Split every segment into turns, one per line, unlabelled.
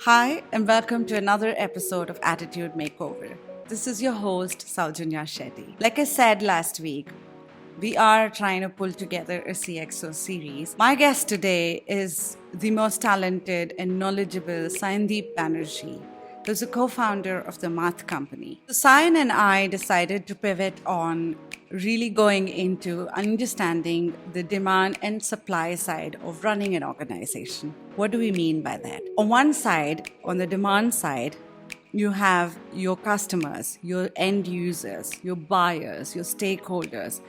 Hi, and welcome to another episode of Attitude Makeover. This is your host, Saujanya Shetty. Like I said last week, we are trying to pull together a CXO series. My guest today is the most talented and knowledgeable Sayandeb Banerjee, who's a co-founder of the Math Company. So Sayan and I decided to pivot on really going into understanding the demand and supply side of running an organization. What do we mean by that? On one side, on the demand side, you have your customers, your end users, your buyers, your stakeholders.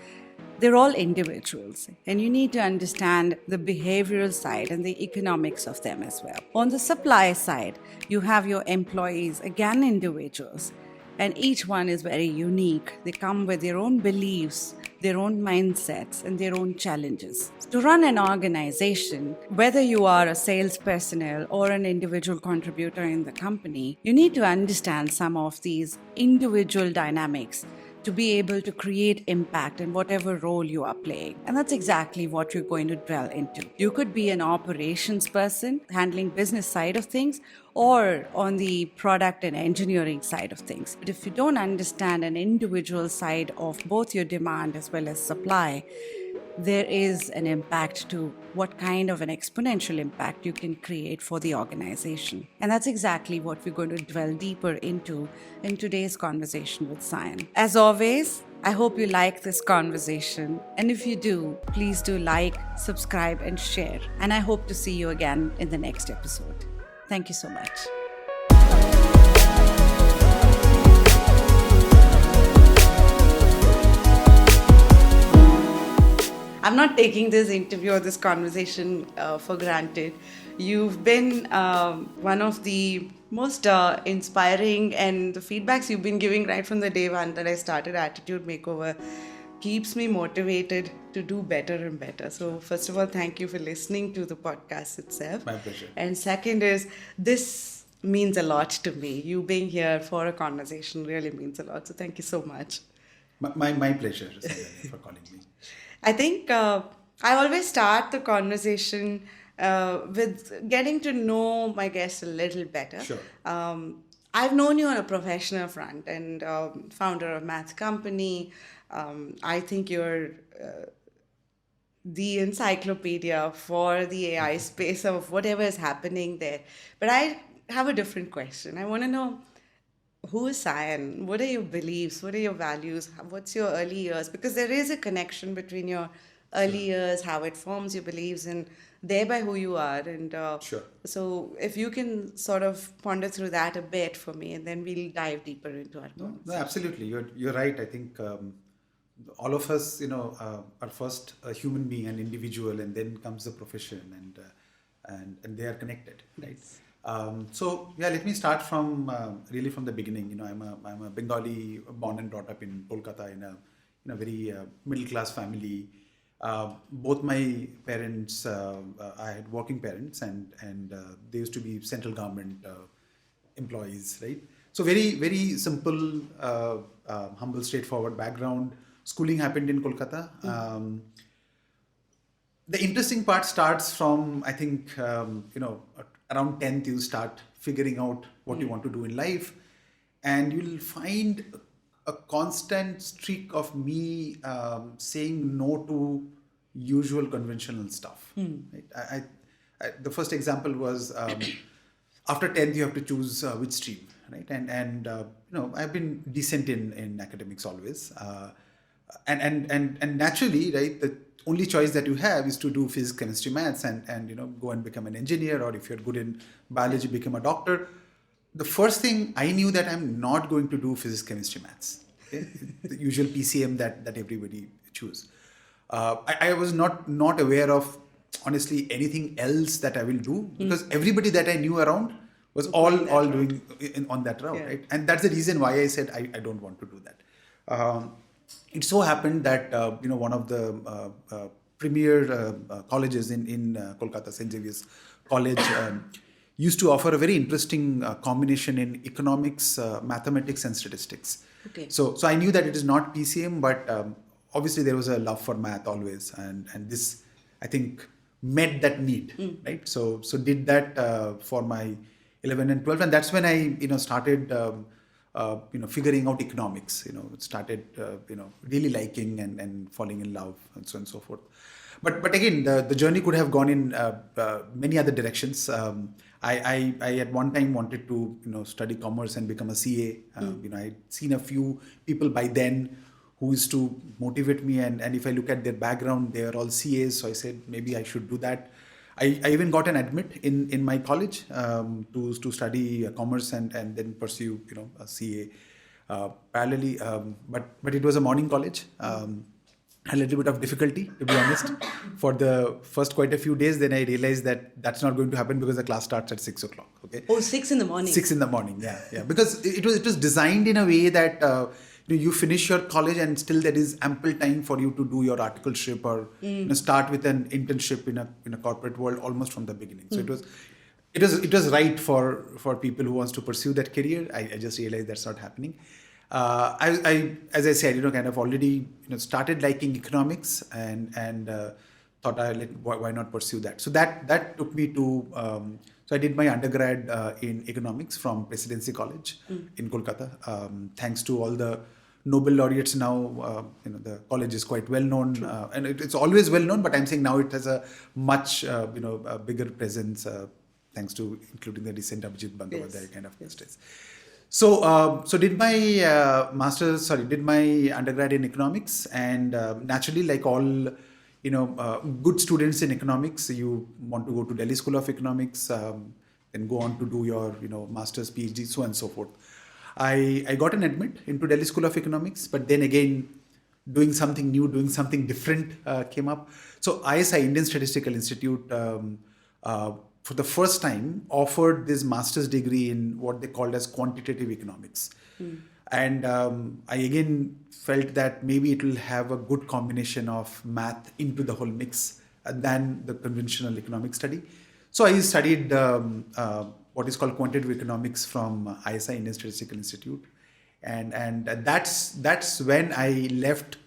They're all individuals, and you need to understand the behavioral side and the economics of them as well. On the supply side, you have your employees, again, individuals, and each one is very unique. They come with their own beliefs, their own mindsets, and their own challenges. To run an organization, whether you are a sales personnel or an individual contributor in the company, you need to understand some of these individual dynamics to be able to create impact in whatever role you are playing. And that's exactly what you're going to dwell into. You could be an operations person handling business side of things or on the product and engineering side of things. But if you don't understand an individual side of both your demand as well as supply, there is an impact to what kind of an exponential impact you can create for the organization. And that's exactly what we're going to dwell deeper into in today's conversation with Sayan. As always, I hope you like this conversation. And if you do, please do like, subscribe, and share. And I hope to see you again in the next episode. Thank you so much. I'm not taking this interview or this conversation for granted. You've been one of the most inspiring, and the feedbacks you've been giving right from the day one that I started Attitude Makeover keeps me motivated to do better and better. So first of all, thank you for listening to the podcast itself.
My pleasure.
And second is, this means a lot to me. You being here for a conversation really means a lot. So thank you so much.
My pleasure, Sayan, for calling me.
I think I always start the conversation with getting to know my guest a little better.
Sure.
I've known you on a professional front and founder of Math Company. I think you're the encyclopedia for the AI space of whatever is happening there. But I have a different question. I want to know, who is Sayan? What are your beliefs? What are your values? What's your early years? Because there is a connection between your early years, how it forms your beliefs, and thereby who you are. And
Sure.
So if you can sort of ponder through that a bit for me, and then we'll dive deeper into our
No,
conversation.
no, absolutely. You're right. I think all of us, are first a human being, an individual, and then comes the profession, and they are connected, right? So yeah, let me start from really from the beginning. I'm a Bengali, born and brought up in Kolkata in a very middle class family. Both my parents, I had working parents, and they used to be central government employees, right? So very very simple, humble, straightforward background. Schooling happened in Kolkata. The interesting part starts from, I think, around 10th, you start figuring out what you want to do in life. And you'll find a constant streak of me saying no to usual conventional stuff. Right? The first example was after 10th, you have to choose which stream. Right? And I've been decent in academics always. And naturally, right, the only choice that you have is to do physics, chemistry, maths, and go and become an engineer, or if you're good in biology, become a doctor. The first thing I knew that I'm not going to do physics, chemistry, maths. Okay? The usual PCM that everybody choose. I was not aware of, honestly, anything else that I will do, because everybody that I knew around was all doing on that route, right? And that's the reason why I said I don't want to do that. It so happened that one of the premier colleges in Kolkata, St. Xavier's College, used to offer a very interesting combination in economics, mathematics, and statistics.
Okay.
So I knew that it is not PCM, but obviously there was a love for math always, and this, I think, met that need, right? So did that for my 11 and 12, and that's when I started figuring out economics. Started really liking and falling in love and so on and so forth. But again, the journey could have gone in many other directions. I at one time wanted to study commerce and become a CA. I'd seen a few people by then who used to motivate me, and if I look at their background, they are all CAs. So I said maybe I should do that. I even got an admit in my college to study commerce and then pursue a CA parallelly. But it was a morning college. A little bit of difficulty, to be honest, for the first quite a few days. Then I realized that that's not going to happen because the class starts at 6 o'clock. Okay.
Oh, 6 in the morning.
6 in the morning. Yeah. Because it was designed in a way that you finish your college and still there is ample time for you to do your articleship or start with an internship in a corporate world almost from the beginning. So it was right for people who wants to pursue that career. I just realized that's not happening. I as I said, kind of already started liking economics and thought why not pursue that. So that took me to so I did my undergrad in economics from Presidency College in Kolkata. Thanks to all the Nobel laureates now, the college is quite well known, and it's always well known. But I'm saying now it has a much a bigger presence thanks to including the recent Abhijit Bandyopadhyay kind of justice. So did my did my undergrad in economics, and naturally, like all good students in economics, you want to go to Delhi School of Economics, then go on to do your master's, PhD, so on and so forth. I got an admit into Delhi School of Economics, but then again, doing something new, doing something different came up. So ISI, Indian Statistical Institute, for the first time offered this master's degree in what they called as quantitative economics. And I again felt that maybe it will have a good combination of math into the whole mix than the conventional economic study. So I studied what is called quantitative economics from ISI, Indian Statistical Institute. And that's when I left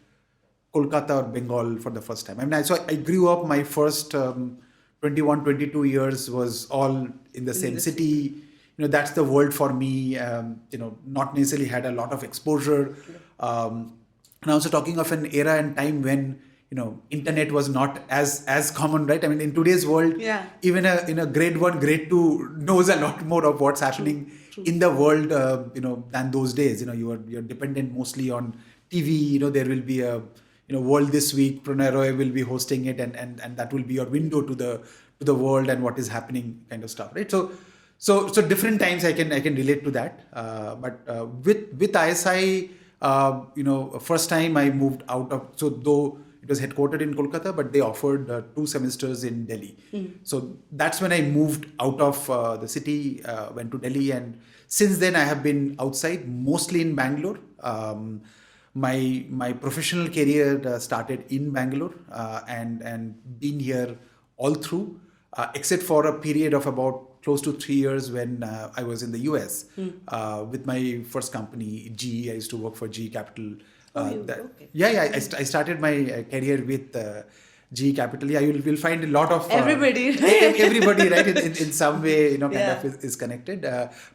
Kolkata or Bengal for the first time. I mean, so I grew up, my first 21, 22 years was all in the same city. That's the world for me. Not necessarily had a lot of exposure. And also talking of an era and time when internet was not as common, right? I mean, in today's world, even in a grade 1, grade 2 knows a lot more of what's happening in the world, than those days. You're dependent mostly on TV. There will be a World This Week, Pranay Roy will be hosting it, and that will be your window to the world and what is happening, kind of stuff, right? So different times I can relate to that. But with ISI, first time I moved out of, so though it was headquartered in Kolkata, but they offered 2 semesters in Delhi. So that's when I moved out of the city, went to Delhi, and since then I have been outside, mostly in Bangalore. My professional career started in Bangalore and been here all through, except for a period of about close to 3 years when I was in the US with my first company, GE. I used to work for GE Capital.
Okay.
I started my career with GE Capital. Yeah, you'll find a lot of
everybody, right?
Everybody, right? In some way, kind of is connected.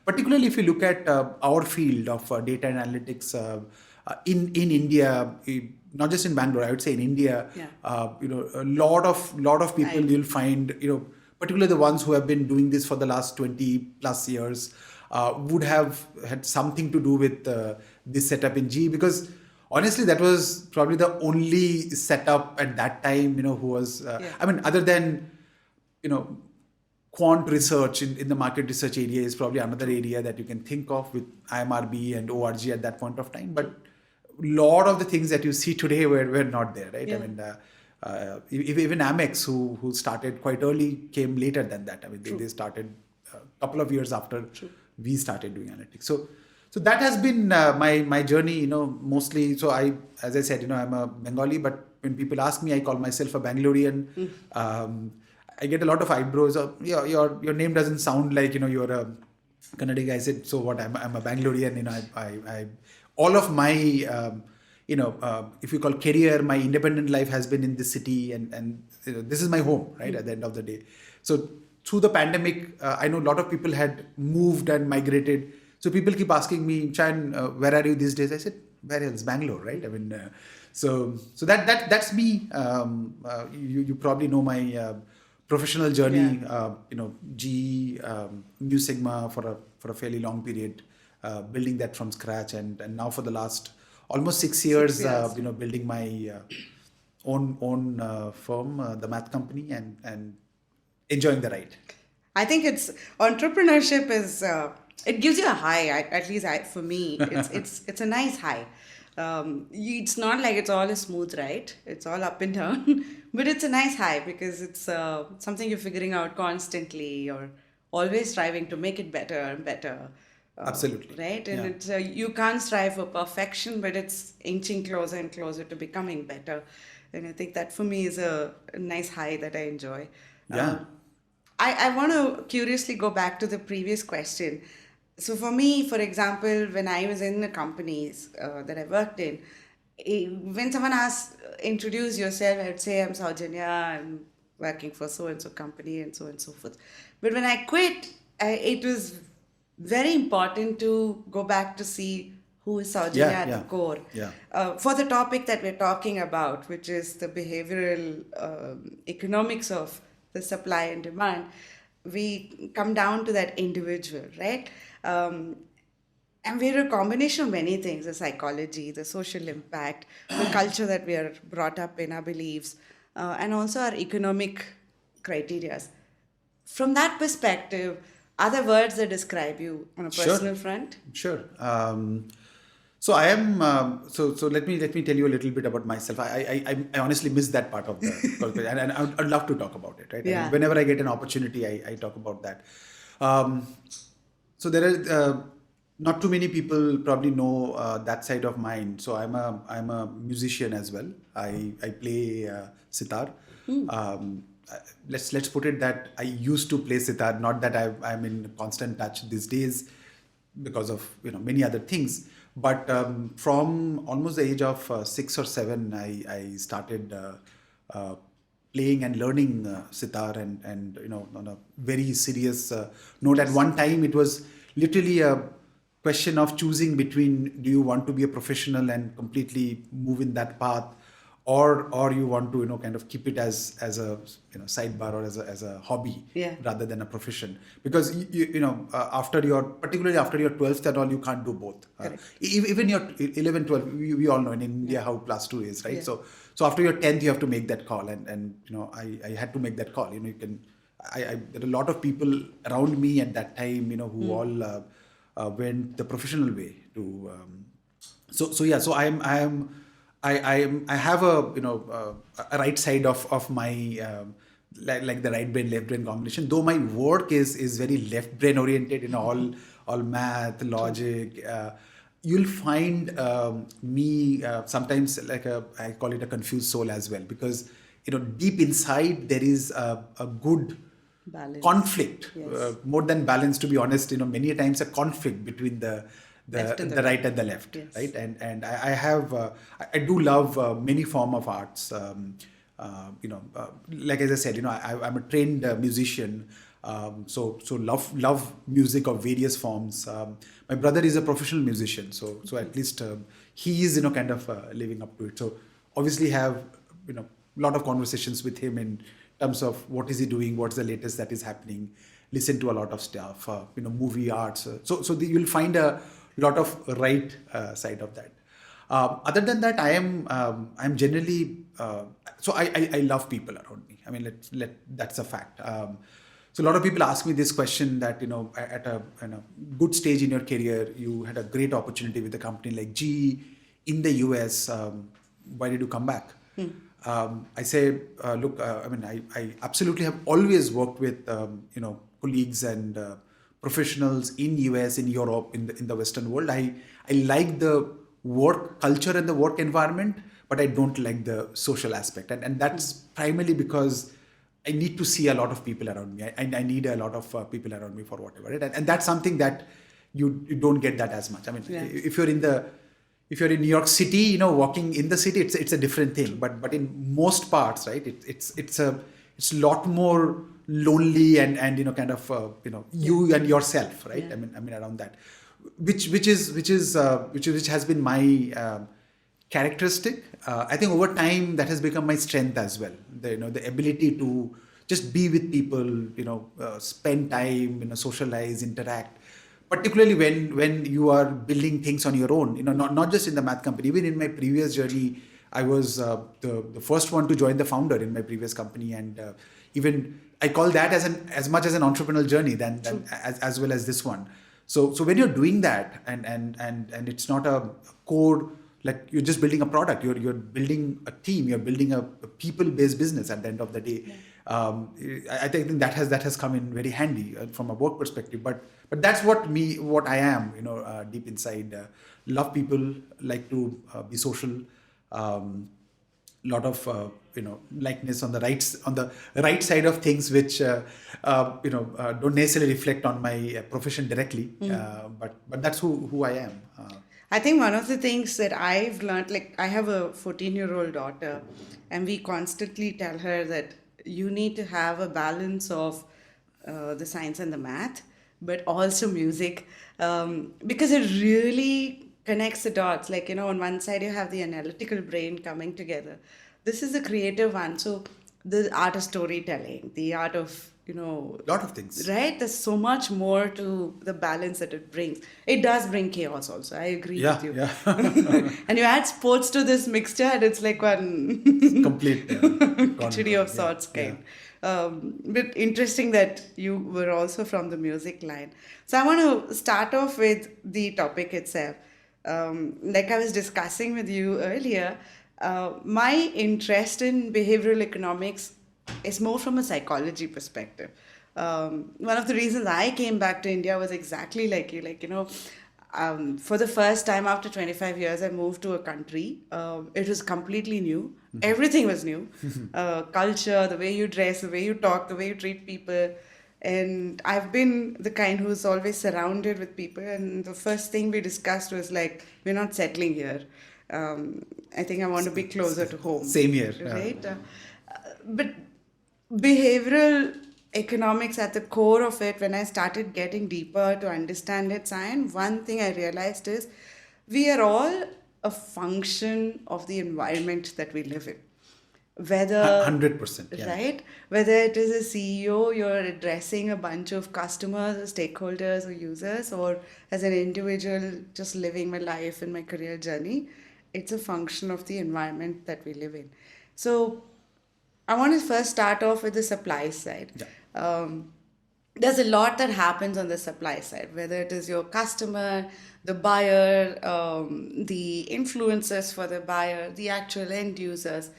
Particularly if you look at our field of data analytics in India, not just in Bangalore, I would say in India, a lot of people you'll find, particularly the ones who have been doing this for the last 20 plus years, would have had something to do with this setup in GE, because honestly, that was probably the only setup at that time, who was, I mean, other than, quant research in the market research area is probably another area that you can think of with IMRB and ORG at that point of time. But a lot of the things that you see today were not there, right? Yeah. I mean, even Amex, who started quite early, came later than that. I mean, they started a couple of years after we started doing analytics. So that has been my journey, mostly. So as I said, I'm a Bengali, but when people ask me, I call myself a Bangalorean. I get a lot of eyebrows. Your name doesn't sound like, you're a Kannada guy. I said, so what? I'm a Bangalorean. I all of my, if you call career, my independent life has been in this city, and this is my home, right? At the end of the day. So through the pandemic, I know a lot of people had moved and migrated. So people keep asking me, Sayan, where are you these days? I said, where else? Bangalore, right? I mean, so that's me. You probably know my professional journey. GE, New Sigma for a fairly long period, building that from scratch, and now for the last almost 6 years, building my own firm, the math company, and enjoying the ride.
I think it's entrepreneurship is it gives you a high. At least for me, it's a nice high. It's not like it's all a smooth ride. It's all up and down, but it's a nice high because it's something you're figuring out constantly. You're always striving to make it better and better.
Absolutely.
Right, and it's you can't strive for perfection, but it's inching closer and closer to becoming better. And I think that for me is a nice high that I enjoy.
Yeah.
I want to curiously go back to the previous question. So for me, for example, when I was in the companies that I worked in, when someone asks, introduce yourself, I would say, I'm Saujanya, I'm working for so-and-so company and so forth. But when I quit, it was very important to go back to see who is Saujanya at the core.
Yeah.
For the topic that we're talking about, which is the behavioral economics of the supply and demand, we come down to that individual, right? And we're a combination of many things: the psychology, the social impact, the culture that we are brought up in, our beliefs, and also our economic criteria. From that perspective, are there words that describe you on a personal front?
Sure. So I am. So let me tell you a little bit about myself. I honestly miss that part of the and I'd love to talk about it. Right.
Yeah.
And whenever I get an opportunity, I talk about that. So there are not too many people probably know that side of mine. So I'm a musician as well. I play sitar. Let's put it that I used to play sitar. Not that I'm in constant touch these days because of many other things. But from almost the age of 6 or 7, I started playing and learning sitar, and on a very serious note. At one time, it was literally a question of choosing between: do you want to be a professional and completely move in that path, or you want to kind of keep it as a sidebar or as a hobby rather than a profession, because particularly after your 12th and all, you can't do both. Even your 11, 12, we all know in India how plus 2 is, right? So after your 10th, you have to make that call, and I had to make that call. There are a lot of people around me at that time who all went the professional way to so I have a right side of my like the right brain left brain combination. Though my work is very left brain oriented, all math, logic. You'll find me sometimes I call it a confused soul as well, because deep inside there is a good
balance.
Conflict,
Yes.
More than balance, to be honest. Many times a conflict between the right and the left,
yes.
Right? And I have I do love many form of arts. Like as I said, I'm a trained musician. So love music of various forms. My brother is a professional musician, so at least he is kind of living up to it. So obviously have a lot of conversations with him in terms of what is he doing, what's the latest that is happening. Listen to a lot of stuff, movie arts. So you'll find a lot of right side of that. Other than that, I'm generally so I love people around me. I mean, that's a fact. So a lot of people ask me this question that at a good stage in your career, you had a great opportunity with a company like GE in the US. Why did you come back? I say, look, I mean, I absolutely have always worked with colleagues and professionals in US, in Europe, in the Western world. I like the work culture and the work environment, but I don't like the social aspect, and that's primarily because I need to see a lot of people around me. I need a lot of people around me for whatever, right? And that's something that you don't get that as much. I mean, if you're in New York City, walking in the city, it's a different thing. But in most parts, right, it's a lot more lonely and kind of you and yourself, right?
Yeah.
I mean around that, which has been my characteristic. I think over time that has become my strength as well. The ability to just be with people, spend time, socialize, interact. Particularly when you are building things on your own, not just in the math company. Even in my previous journey, I was the first one to join the founder in my previous company, and even I call that as much as an entrepreneurial journey than as well as this one. So when you're doing that, and it's not a core, like you're just building a product, you're building a team, you're building a people-based business at the end of the day. I think that has come in very handy from a work perspective. But that's what I am, deep inside. Love people, like to be social. Lot of likeness on the right side of things, which don't necessarily reflect on my profession directly. But that's who I am.
I think one of the things that I've learned, like I have a 14-year-old daughter, and we constantly tell her that you need to have a balance of the science and the math, but also music, because it really connects the dots. Like, on one side you have the analytical brain coming together. This is the creative one. So the art of storytelling, the art of,
Lot of things.
right? There's so much more to the balance that it brings. It does bring chaos also. I agree with you.
Yeah.
And you add sports to this mixture, and it's like one
Complete
khichdi of sorts kind. But interesting that you were also from the music line. So I want to start off with the topic itself. Like I was discussing with you earlier, my interest in behavioral economics is more from a psychology perspective. One of the reasons I came back to India was exactly like you, for the first time after 25 years, I moved to a country. It was completely new. Everything was new. Culture, the way you dress, the way you talk, the way you treat people. And I've been the kind who's always surrounded with people. And the first thing we discussed was like, we're not settling here. I think I want to be closer to home.
Same here.
Right? But behavioral economics at the core of it, when I started getting deeper to understand it, Sayan, one thing I realized is we are all a function of the environment that we live in. Whether
100%, yeah.
right, whether it is a CEO, you're addressing a bunch of customers or stakeholders or users, or as an individual just living my life and my career journey, it's a function of the environment that we live in. So I want to first start off with the supply side.
Yeah.
There's a lot that happens on the supply side, whether it is your customer, the buyer, the influencers for the buyer, the actual end users.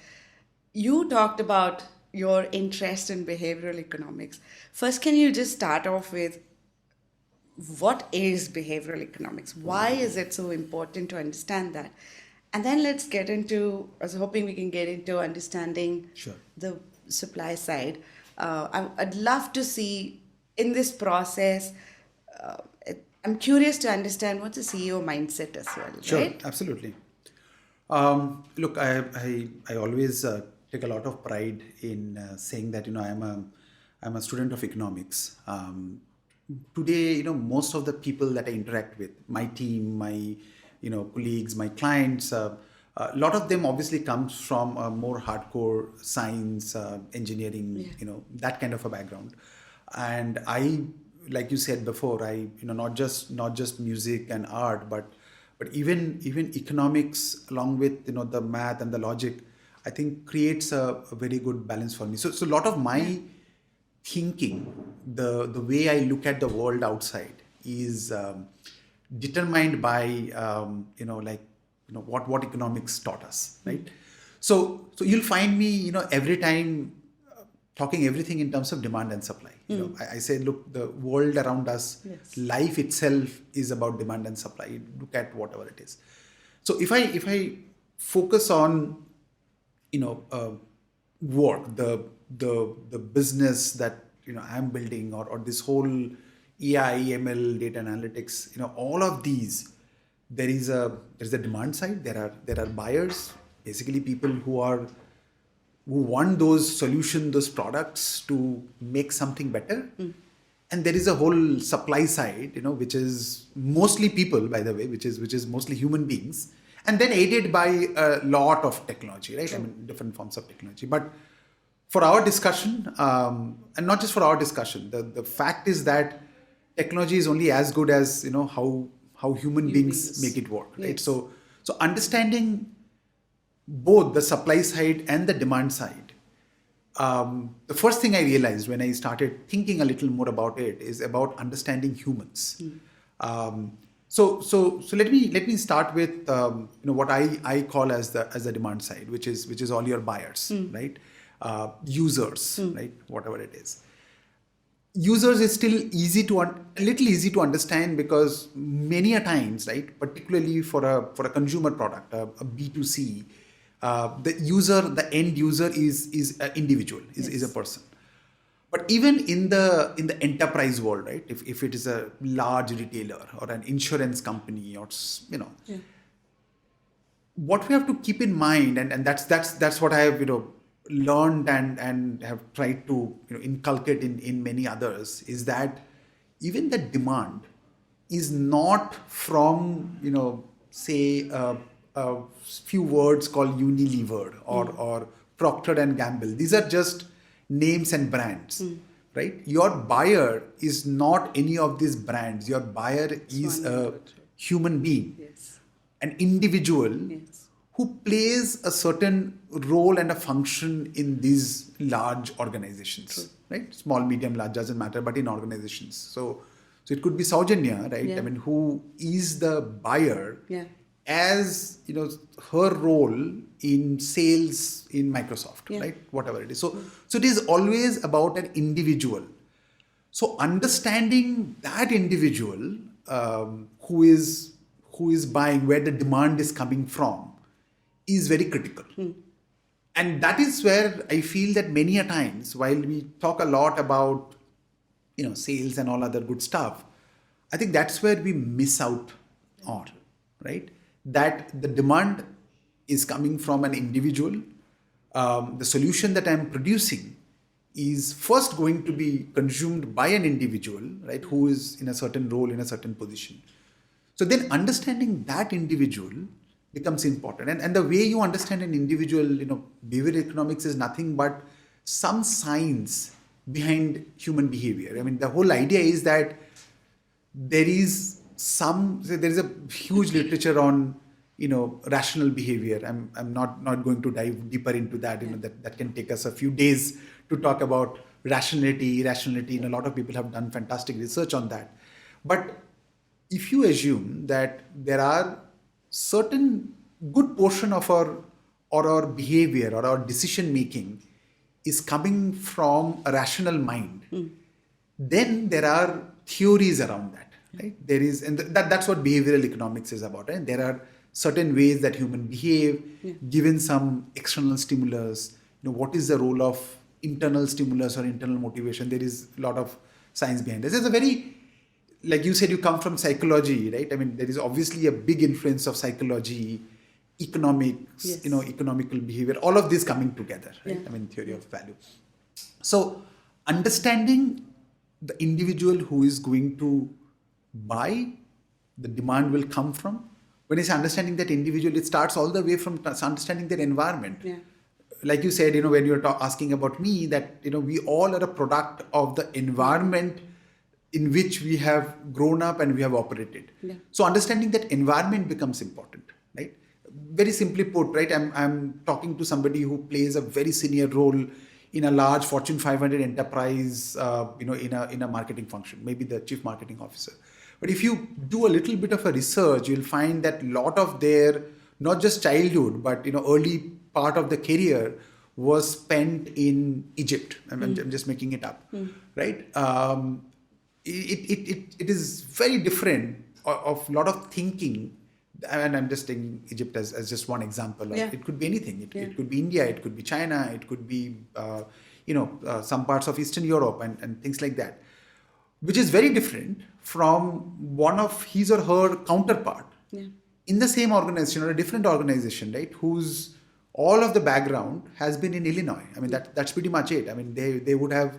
You talked about your interest in behavioral economics. First, can you just start off with what is behavioral economics? Why is it so important to understand that? And then let's get into, I was hoping we can get into understanding
Sure.
the supply side. I'd love to see in this process, I'm curious to understand what's the CEO mindset as well,
Sure,
right?
absolutely. Look, I always take a lot of pride in saying that I'm a student of economics. Today, most of the people that I interact with, my team, my colleagues, my clients, a lot of them obviously comes from a more hardcore science, engineering, that kind of a background. And I, like you said before, I not just music and art, but even economics, along with the math and the logic, I think creates a very good balance for me. So a lot of my thinking, the way I look at the world outside is determined by what economics taught us, right? So you'll find me every time talking everything in terms of demand and supply. I say, look, the world around us,
Yes.
life itself is about demand and supply. Look at whatever it is. So if I focus on work, the business that I'm building, or this whole AI, ML, data analytics, all of these, there's a demand side. There are buyers, basically people who are who want those solutions, those products to make something better. And there is a whole supply side, which is mostly people, by the way, which is mostly human beings, and then aided by a lot of technology, right? I mean, different forms of technology. But for our discussion, and not just for our discussion, the fact is that technology is only as good as how human beings make it work, right?
Yes.
So understanding both the supply side and the demand side. The first thing I realized when I started thinking a little more about it is about understanding humans. So let me start with what I call as the demand side, which is all your buyers, right? Users, right? Whatever it is. Users is still a little easy to understand because many a times, right, particularly for a consumer product, a B2C, the end user is an individual, is a person. But even in the enterprise world, right, if it is a large retailer or an insurance company or what we have to keep in mind, and that's what I have learned and have tried to inculcate in many others, is that even the demand is not from say a few words called Unilever or Procter and Gamble. These are just names and brands, right? Your buyer is not any of these brands. Your buyer is a human being,
Yes.
an individual,
Yes.
who plays a certain role and a function in these large organizations, right? Small, medium, large, doesn't matter, but in organizations. So it could be Saujanya, right?
Yeah.
I mean, who is the buyer
Yeah.
as her role in sales in Microsoft,
Yeah.
right? Whatever it is. So it is always about an individual. So understanding that individual who is buying, where the demand is coming from, is very critical. And that is where I feel that many a times, while we talk a lot about sales and all other good stuff, I think that's where we miss out on, right? That the demand is coming from an individual. The solution that I'm producing is first going to be consumed by an individual, right, who is in a certain role, in a certain position. So then understanding that individual becomes important. And the way you understand an individual, behavioral economics is nothing but some science behind human behavior. I mean, the whole idea is that there is a huge literature on rational behavior. I'm not going to dive deeper into that. That can take us a few days to talk about rationality, irrationality, and a lot of people have done fantastic research on that. But if you assume that there are certain good portion of our behavior or our decision making is coming from a rational mind, then there are theories around that, right? There is, and that's what behavioral economics is about, right? There are certain ways that human behave, given some external stimulus. What is the role of internal stimulus or internal motivation? There is a lot of science behind this. There's a very, like you said, you come from psychology, right? I mean, there is obviously a big influence of psychology, economics,
Yes.
Economical behavior, all of this coming together, right?
Yeah.
I mean, theory of value. So understanding the individual who is going to buy, the demand will come from. When it's understanding that individual, it starts all the way from understanding their environment.
Yeah.
Like you said, when you're asking about me, that we all are a product of the environment in which we have grown up and we have operated.
Yeah.
So understanding that environment becomes important, right? Very simply put, right? I'm talking to somebody who plays a very senior role in a large Fortune 500 enterprise, in a marketing function, maybe the chief marketing officer. But if you do a little bit of a research, you'll find that a lot of their, not just childhood, but early part of the career was spent in Egypt. I'm just making it up, right? It is very different of a lot of thinking. And I'm just taking Egypt as just one example.
Yeah.
It could be anything. It could be India, it could be China, it could be some parts of Eastern Europe and things like that, which is very different from one of his or her counterpart in the same organization or a different organization, right? Whose all of the background has been in Illinois. I mean, that's pretty much it. I mean, they would have,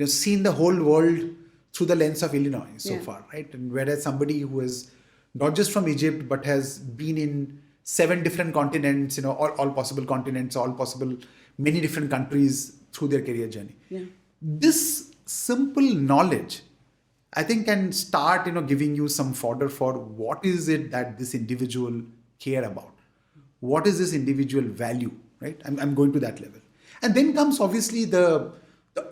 seen the whole world through the lens of Illinois so far, right? And whereas somebody who is not just from Egypt, but has been in 7 different continents, all possible continents, all possible, many different countries through their career journey.
Yeah.
This simple knowledge, I think, can start, giving you some fodder for what is it that this individual care about. What is this individual value, right? I'm going to that level. And then comes obviously the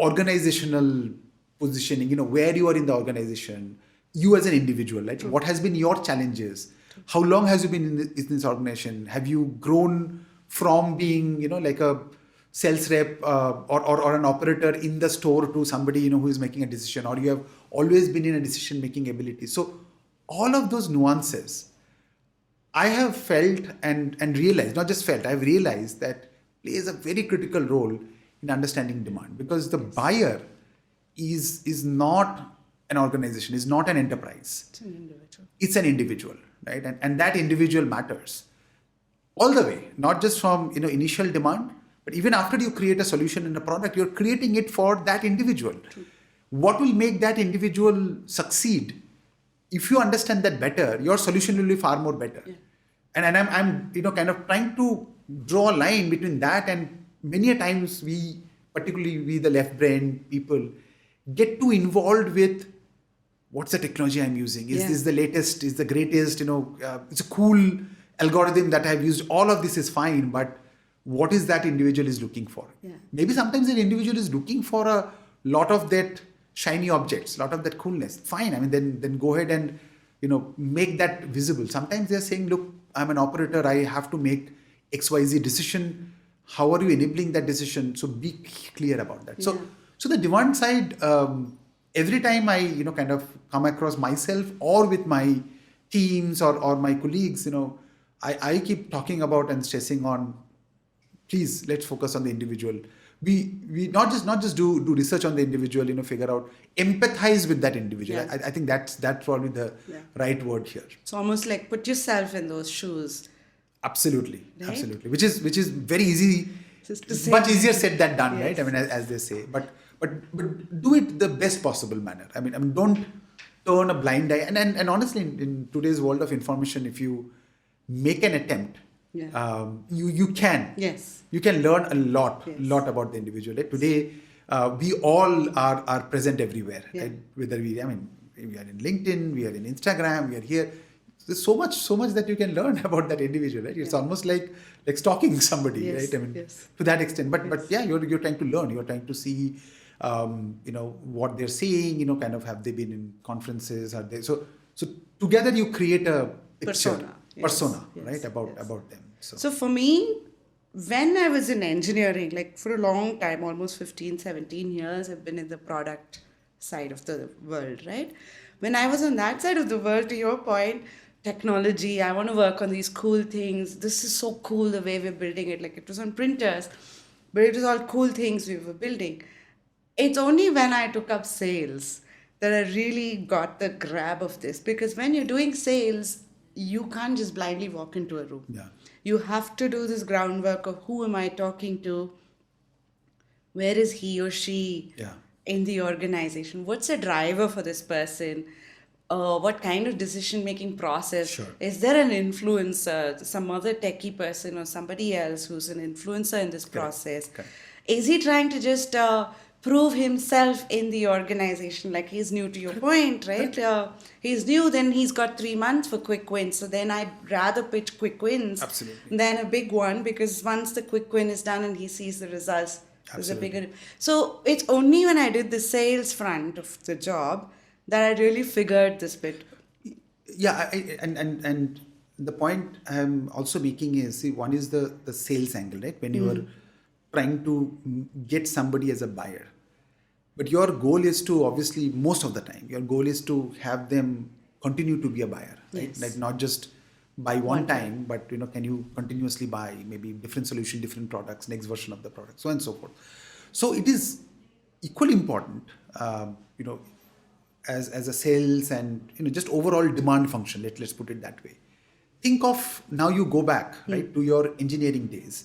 organizational positioning, where you are in the organization, you as an individual, right? True. What has been your challenges? How long has you been in this organization? Have you grown from being, like a sales rep or an operator in the store to somebody, who is making a decision, or you have always been in a decision-making ability? So all of those nuances, I have felt and realized, not just felt, I've realized that plays a very critical role in understanding demand, because the buyer is not an organization, is not an enterprise.
It's an individual.
It's an individual, right? And that individual matters all the way, not just from initial demand, but even after you create a solution and a product, you're creating it for that individual.
True.
What will make that individual succeed? If you understand that better, your solution will be far more better. Yeah. And I'm kind of trying to draw a line between that, and many a times particularly we the left brain people, get too involved with what's the technology I'm using? Is this the latest? Is the greatest? It's a cool algorithm that I've used. All of this is fine, but what is that individual is looking for? Yeah. Maybe sometimes an individual is looking for a lot of that shiny objects, a lot of that coolness. Fine. I mean, then go ahead and make that visible. Sometimes they're saying, look, I'm an operator. I have to make XYZ decision. How are you enabling that decision? So be clear about that. Yeah. So the demand side, every time I kind of come across myself or with my teams or my colleagues, I keep talking about and stressing on, please, let's focus on the individual. We not just do research on the individual, figure out, empathize with that individual. Yes. I think that's probably the right word here.
So almost like put yourself in those shoes.
Absolutely, right? Absolutely. Which is very easy, much easier said than done, yes. Right? I mean, as they say, but do it the best possible manner. I mean, don't turn a blind eye. And honestly, in today's world of information, if you make an attempt, you can. Yes. You can learn a lot about the individual. Right? Today, we all are present everywhere. Yeah. Right? Whether we are in LinkedIn, we are in Instagram, we are here. There's so much that you can learn about that individual. Right? It's almost like stalking somebody, right? I mean, to that extent. But you're trying to learn. You're trying to see, what they're saying. Kind of have they been in conferences? Are they so together you create a picture, persona, right? About them.
So for me, when I was in engineering, like for a long time, almost 15, 17 years, I've been in the product side of the world, right? When I was on that side of the world, to your point, technology, I want to work on these cool things. This is so cool the way we're building it. Like it was on printers, but it was all cool things we were building. It's only when I took up sales that I really got the grab of this. Because when you're doing sales, you can't just blindly walk into a room. Yeah. You have to do this groundwork of who am I talking to? Where is he or she in the organization? What's a driver for this person? What kind of decision-making process? Sure. Is there an influencer, some other techie person or somebody else who's an influencer in this process? Correct. Is he trying to just prove himself in the organization? Like he's new to your point, right? He's new, then he's got 3 months for quick wins. So then I'd rather pitch quick wins than a big one, because once the quick win is done and he sees the results, there's a bigger. So it's only when I did the sales front of the job that I really figured this bit.
Yeah, and the point I'm also making is, see, one is the sales angle, right? When you are trying to get somebody as a buyer. But your goal is to, obviously, most of the time, your goal is to have them continue to be a buyer, right? Yes. Like not just buy one time, but can you continuously buy maybe different solution, different products, next version of the product, so on and so forth. So it is equally important, as a sales and just overall demand function. Let's put it that way. Think of now you go back right to your engineering days.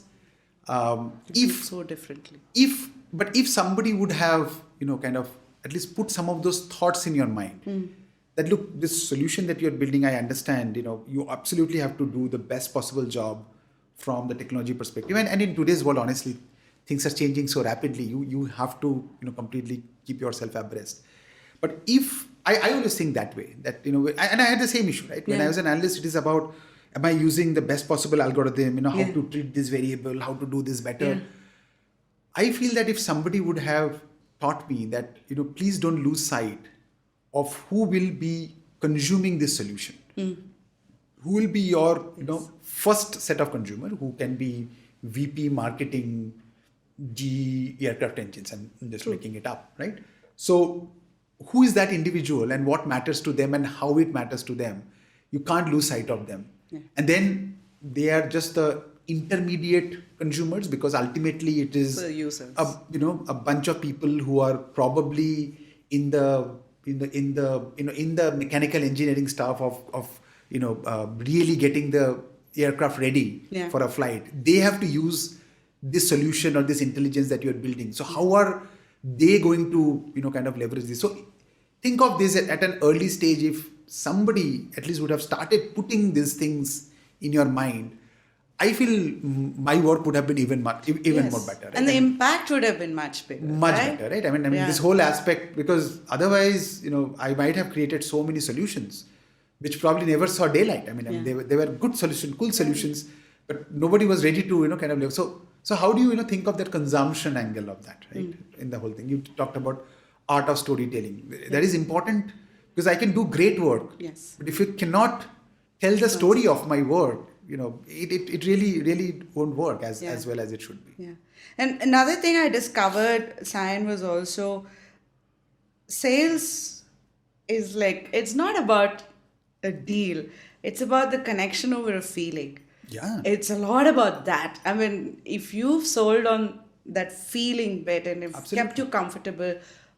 If
so differently.
if somebody would have kind of at least put some of those thoughts in your mind, that look, this solution that you're building, I understand, you absolutely have to do the best possible job from the technology perspective, and in today's world, honestly, things are changing so rapidly, you have to completely keep yourself abreast. But if I always think that way, that and I had the same issue, right? When I was an analyst, it is about, am I using the best possible algorithm, how to treat this variable, how to do this better. I feel that if somebody would have taught me that, please don't lose sight of who will be consuming this solution, who will be your, first set of consumer, who can be VP marketing, GE aircraft engines, I'm just making it up, right? So who is that individual and what matters to them and how it matters to them? You can't lose sight of them. And then they are just the intermediate consumers, because ultimately it is
the users.
A bunch of people who are probably in the mechanical engineering stuff of really getting the aircraft ready for a flight. They have to use this solution or this intelligence that you're building. So how are they going to kind of leverage this? So think of this at an early stage. If somebody at least would have started putting these things in your mind, I feel my work would have been even more better. Right?
And the impact would have been much bigger.
Better, right? I mean, this whole aspect, because otherwise, I might have created so many solutions which probably never saw daylight. I mean, they were good solutions, cool solutions, but nobody was ready to, kind of live. So how do you, think of that consumption angle of that, right? In the whole thing. You talked about art of storytelling. That is important, because I can do great work.
Yes.
But if you cannot tell the story of my work, it really won't work as well as it should be.
Yeah. And another thing I discovered, Sayan, was also sales is like, it's not about a deal. It's about the connection over a feeling.
Yeah.
It's a lot about that. I mean, if you've sold on that feeling bit and if kept you comfortable,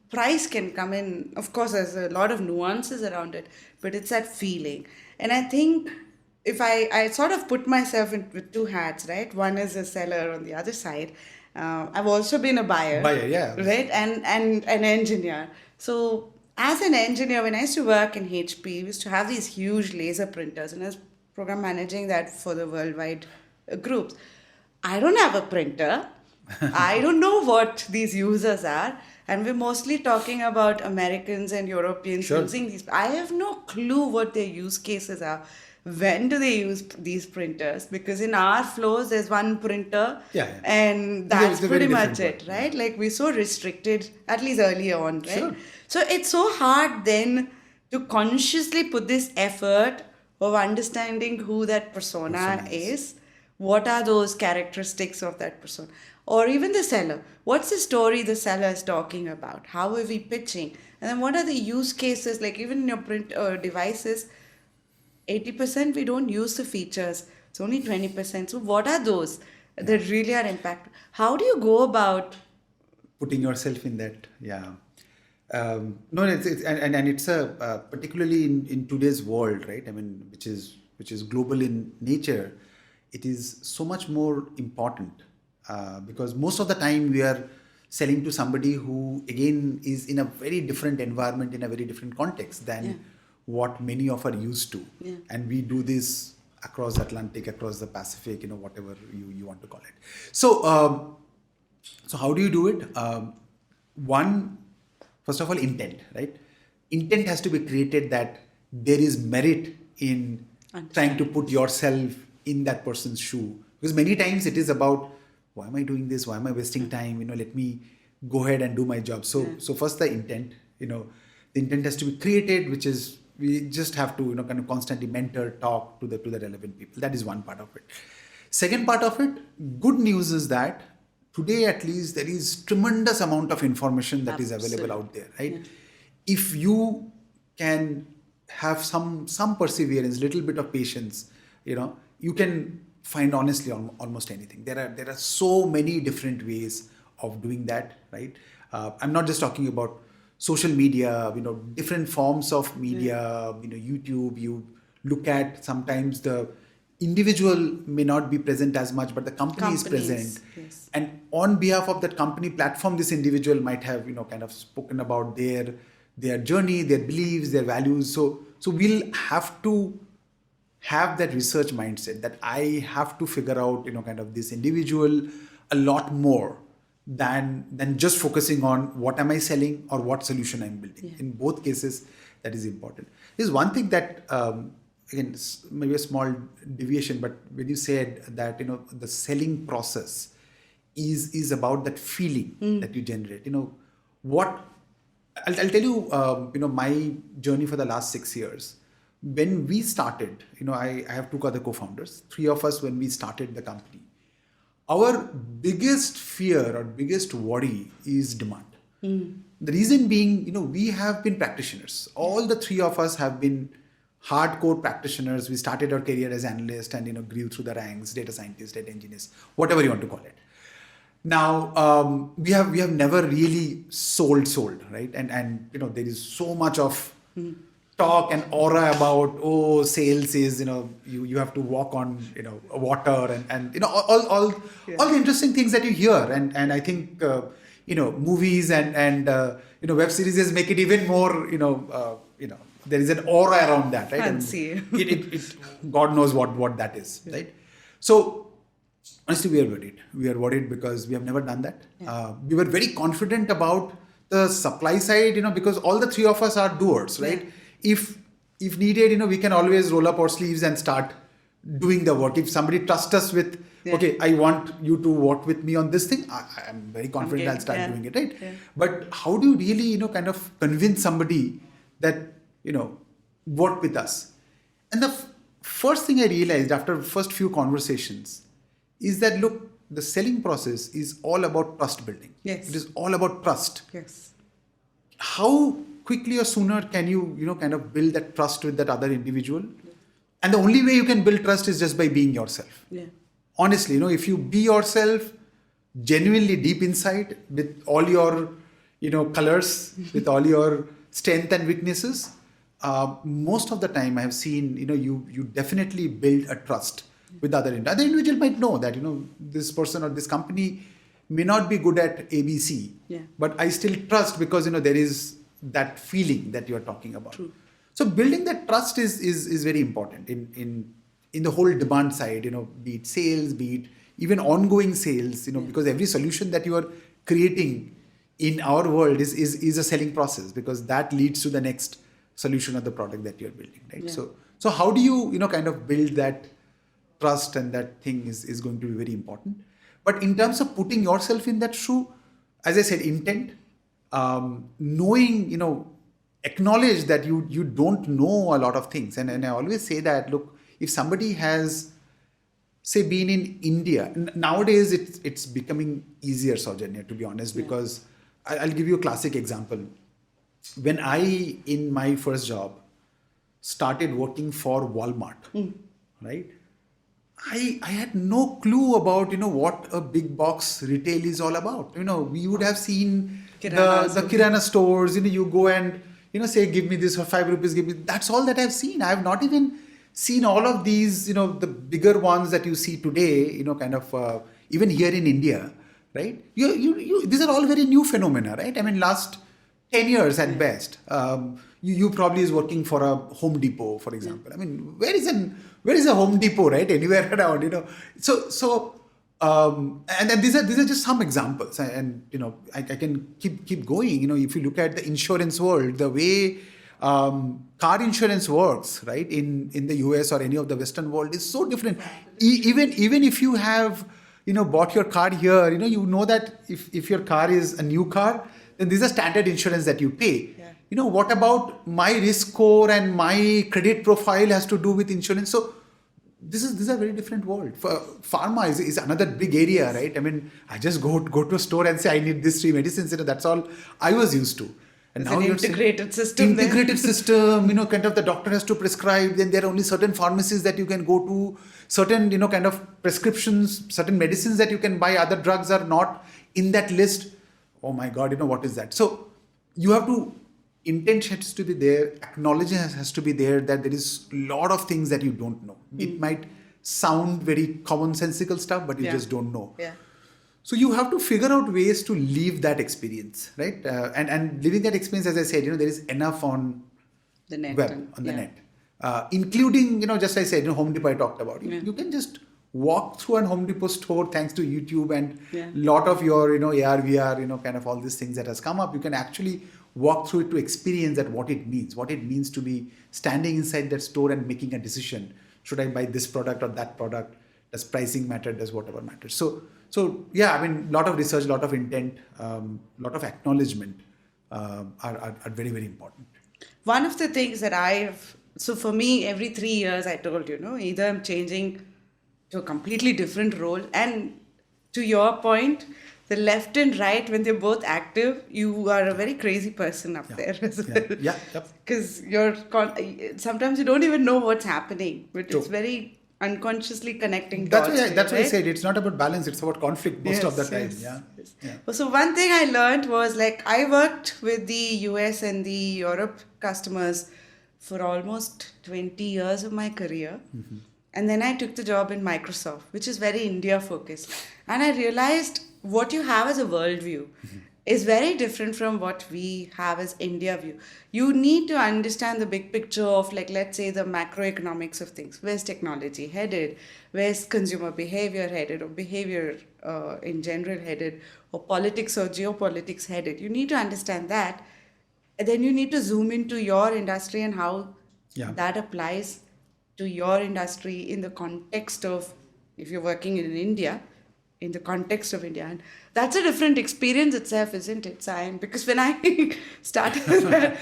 price can come in. Of course, there's a lot of nuances around it, but it's that feeling. And I think if I sort of put myself in with two hats, right? One is a seller on the other side. I've also been a buyer. Right? And an engineer. So as an engineer, when I used to work in HP, we used to have these huge laser printers, and I was program managing that for the worldwide groups. I don't have a printer. I don't know what these users are. And we're mostly talking about Americans and Europeans using these. I have no clue what their use cases are. When do they use these printers? Because in our flows, there's one printer, and that's pretty much it, right? Like, we're so restricted, at least earlier on, right? So it's so hard then to consciously put this effort of understanding who that persona is, what are those characteristics of that persona, or even the seller. What's the story the seller is talking about? How are we pitching? And then what are the use cases? Like, even in your print devices, 80% we don't use the features. It's only 20%. So what are those that really are impactful? How do you go about
putting yourself in that? No, it's particularly in today's world, right? I mean, which is global in nature. It is so much more important because most of the time we are selling to somebody who, again, is in a very different environment, in a very different context than what many of are used to. And we do this across Atlantic, across the Pacific, whatever you want to call it. So how do you do it? One, first of all, intent, right? Intent has to be created that there is merit in trying to put yourself in that person's shoe. Because many times it is about, why am I doing this? Why am I wasting time? Let me go ahead and do my job. So first the intent, the intent has to be created, which is, we just have to, kind of constantly mentor, talk to the relevant people. That is one part of it. Second part of it, good news is that today, at least, there is tremendous amount of information that is available out there, right? If you can have some perseverance, little bit of patience, you can find honestly almost anything. There are so many different ways of doing that, right? I'm not just talking about social media, different forms of media, YouTube. You look at sometimes the individual may not be present as much, but the company is present.
Yes.
And on behalf of that company platform, this individual might have, kind of spoken about their journey, their beliefs, their values. So we'll have to have that research mindset that I have to figure out, kind of this individual a lot more than just focusing on what am I selling or what solution I'm building.
Yeah.
In both cases, that is important. There's one thing that, again, maybe a small deviation, but when you said that, the selling process is about that feeling that you generate, what I'll tell you, my journey for the last 6 years. When we started, I have 2 other co-founders, 3 of us when we started the company. Our biggest fear or biggest worry is demand. The reason being, we have been practitioners. All the 3 of us have been hardcore practitioners. We started our career as analysts and, grew through the ranks, data scientists, data engineers, whatever you want to call it. Now, we have never really sold, right? And there is so much of talk and aura about, sales is, you have to walk on, water and all the interesting things that you hear. And I think, movies and web series make it even more, there is an aura around that, right?
Fancy.
God knows what that is, right? So, honestly, we are worried. We are worried because we have never done that.
Yeah.
We were very confident about the supply side, because all the 3 of us are doers, right? Yeah. If needed, we can always roll up our sleeves and start doing the work. If somebody trusts us with, okay, I want you to work with me on this thing, I'm very confident I'll start doing it, right? Yeah. But how do you really, kind of convince somebody that, work with us? And the first thing I realized after first few conversations is that, look, the selling process is all about trust building.
Yes.
It is all about trust.
Yes.
How quickly or sooner can you, kind of build that trust with that other individual? And the only way you can build trust is just by being yourself.
Yeah.
Honestly, if you be yourself, genuinely deep inside with all your, colors, with all your strength and weaknesses, most of the time I have seen, you definitely build a trust with other individual might know that, this person or this company may not be good at ABC, but I still trust because, there is that feeling that you're talking about.
True.
So building that trust is very important in the whole demand side, be it sales, be it even ongoing sales, because every solution that you are creating in our world is a selling process, because that leads to the next solution of the product that you're building, right?
Yeah.
So how do you, kind of build that trust, and that thing is going to be very important. But in terms of putting yourself in that shoe, as I said, intent, knowing, acknowledge that you don't know a lot of things. And I always say that, look, if somebody has, say, been in India, nowadays it's becoming easier, Saujanya, to be honest, because I'll give you a classic example. When I, in my first job, started working for Walmart, right? I had no clue about, what a big box retail is all about. We would have seen the Kirana stores, you go and, say, give me this for 5 rupees, give me, that's all that I've seen. I have not even seen all of these, the bigger ones that you see today, kind of, even here in India, right? These are all very new phenomena, right? I mean, last 10 years at best. You probably is working for a Home Depot, for example. I mean, where is a Home Depot, right? Anywhere around, and then these are just some examples, and I can keep going. If you look at the insurance world, the way car insurance works, right, in the US or any of the Western world is so different. Even if you have bought your car here, you know that if your car is a new car, then these are standard insurance that you pay. Yeah. What about my risk score and my credit profile has to do with insurance? So this is a very different world. Pharma is another big area, right? I mean, I just go to a store and say I need these 3 medicines. That's all I was used to. And
it's
now
an
you're
integrated system.
Integrated system. Kind of the doctor has to prescribe. Then there are only certain pharmacies that you can go to. Certain kind of prescriptions, certain medicines that you can buy. Other drugs are not in that list. Oh my God, what is that? So you have to, intent has to be there, acknowledgement has to be there that there is a lot of things that you don't know. It might sound very commonsensical stuff, but you
Yeah.
just don't know.
Yeah.
So you have to figure out ways to live that experience, right? And living that experience, as I said, there is enough on
The net.
web, on the net, including, just I said, Home Depot I talked about.
Yeah.
You can just walk through an Home Depot store thanks to YouTube and
Yeah.
lot of your, AR, VR, kind of all these things that has come up. You can actually walk through it to experience that what it means to be standing inside that store and making a decision. Should I buy this product or that product? Does pricing matter? Does whatever matter? So yeah, I mean, lot of research, lot of intent, lot of acknowledgement are very, very important.
One of the things that so for me, every 3 years, I told you, either I'm changing to a completely different role. And to your point, the left and right, when they're both active, you are a very crazy person up there as well.
Yeah, yep.
Because sometimes you don't even know what's happening, but
True.
it's very unconsciously connecting
That's
dots.
why I
right?
said it's not about balance, it's about conflict most of the time.
Yes.
Yeah.
So one thing I learned was I worked with the US and the Europe customers for almost 20 years of my career.
Mm-hmm.
And then I took the job in Microsoft, which is very India focused. And I realized what you have as a worldview is very different from what we have as India view. You need to understand the big picture of, let's say, the macroeconomics of things. Where's technology headed? Where's consumer behavior headed, or behavior in general headed, or politics or geopolitics headed? You need to understand that. And then you need to zoom into your industry and how that applies to your industry in the context of, if you're working in India, in the context of India. And that's a different experience itself, isn't it, Sayan? Because when I started,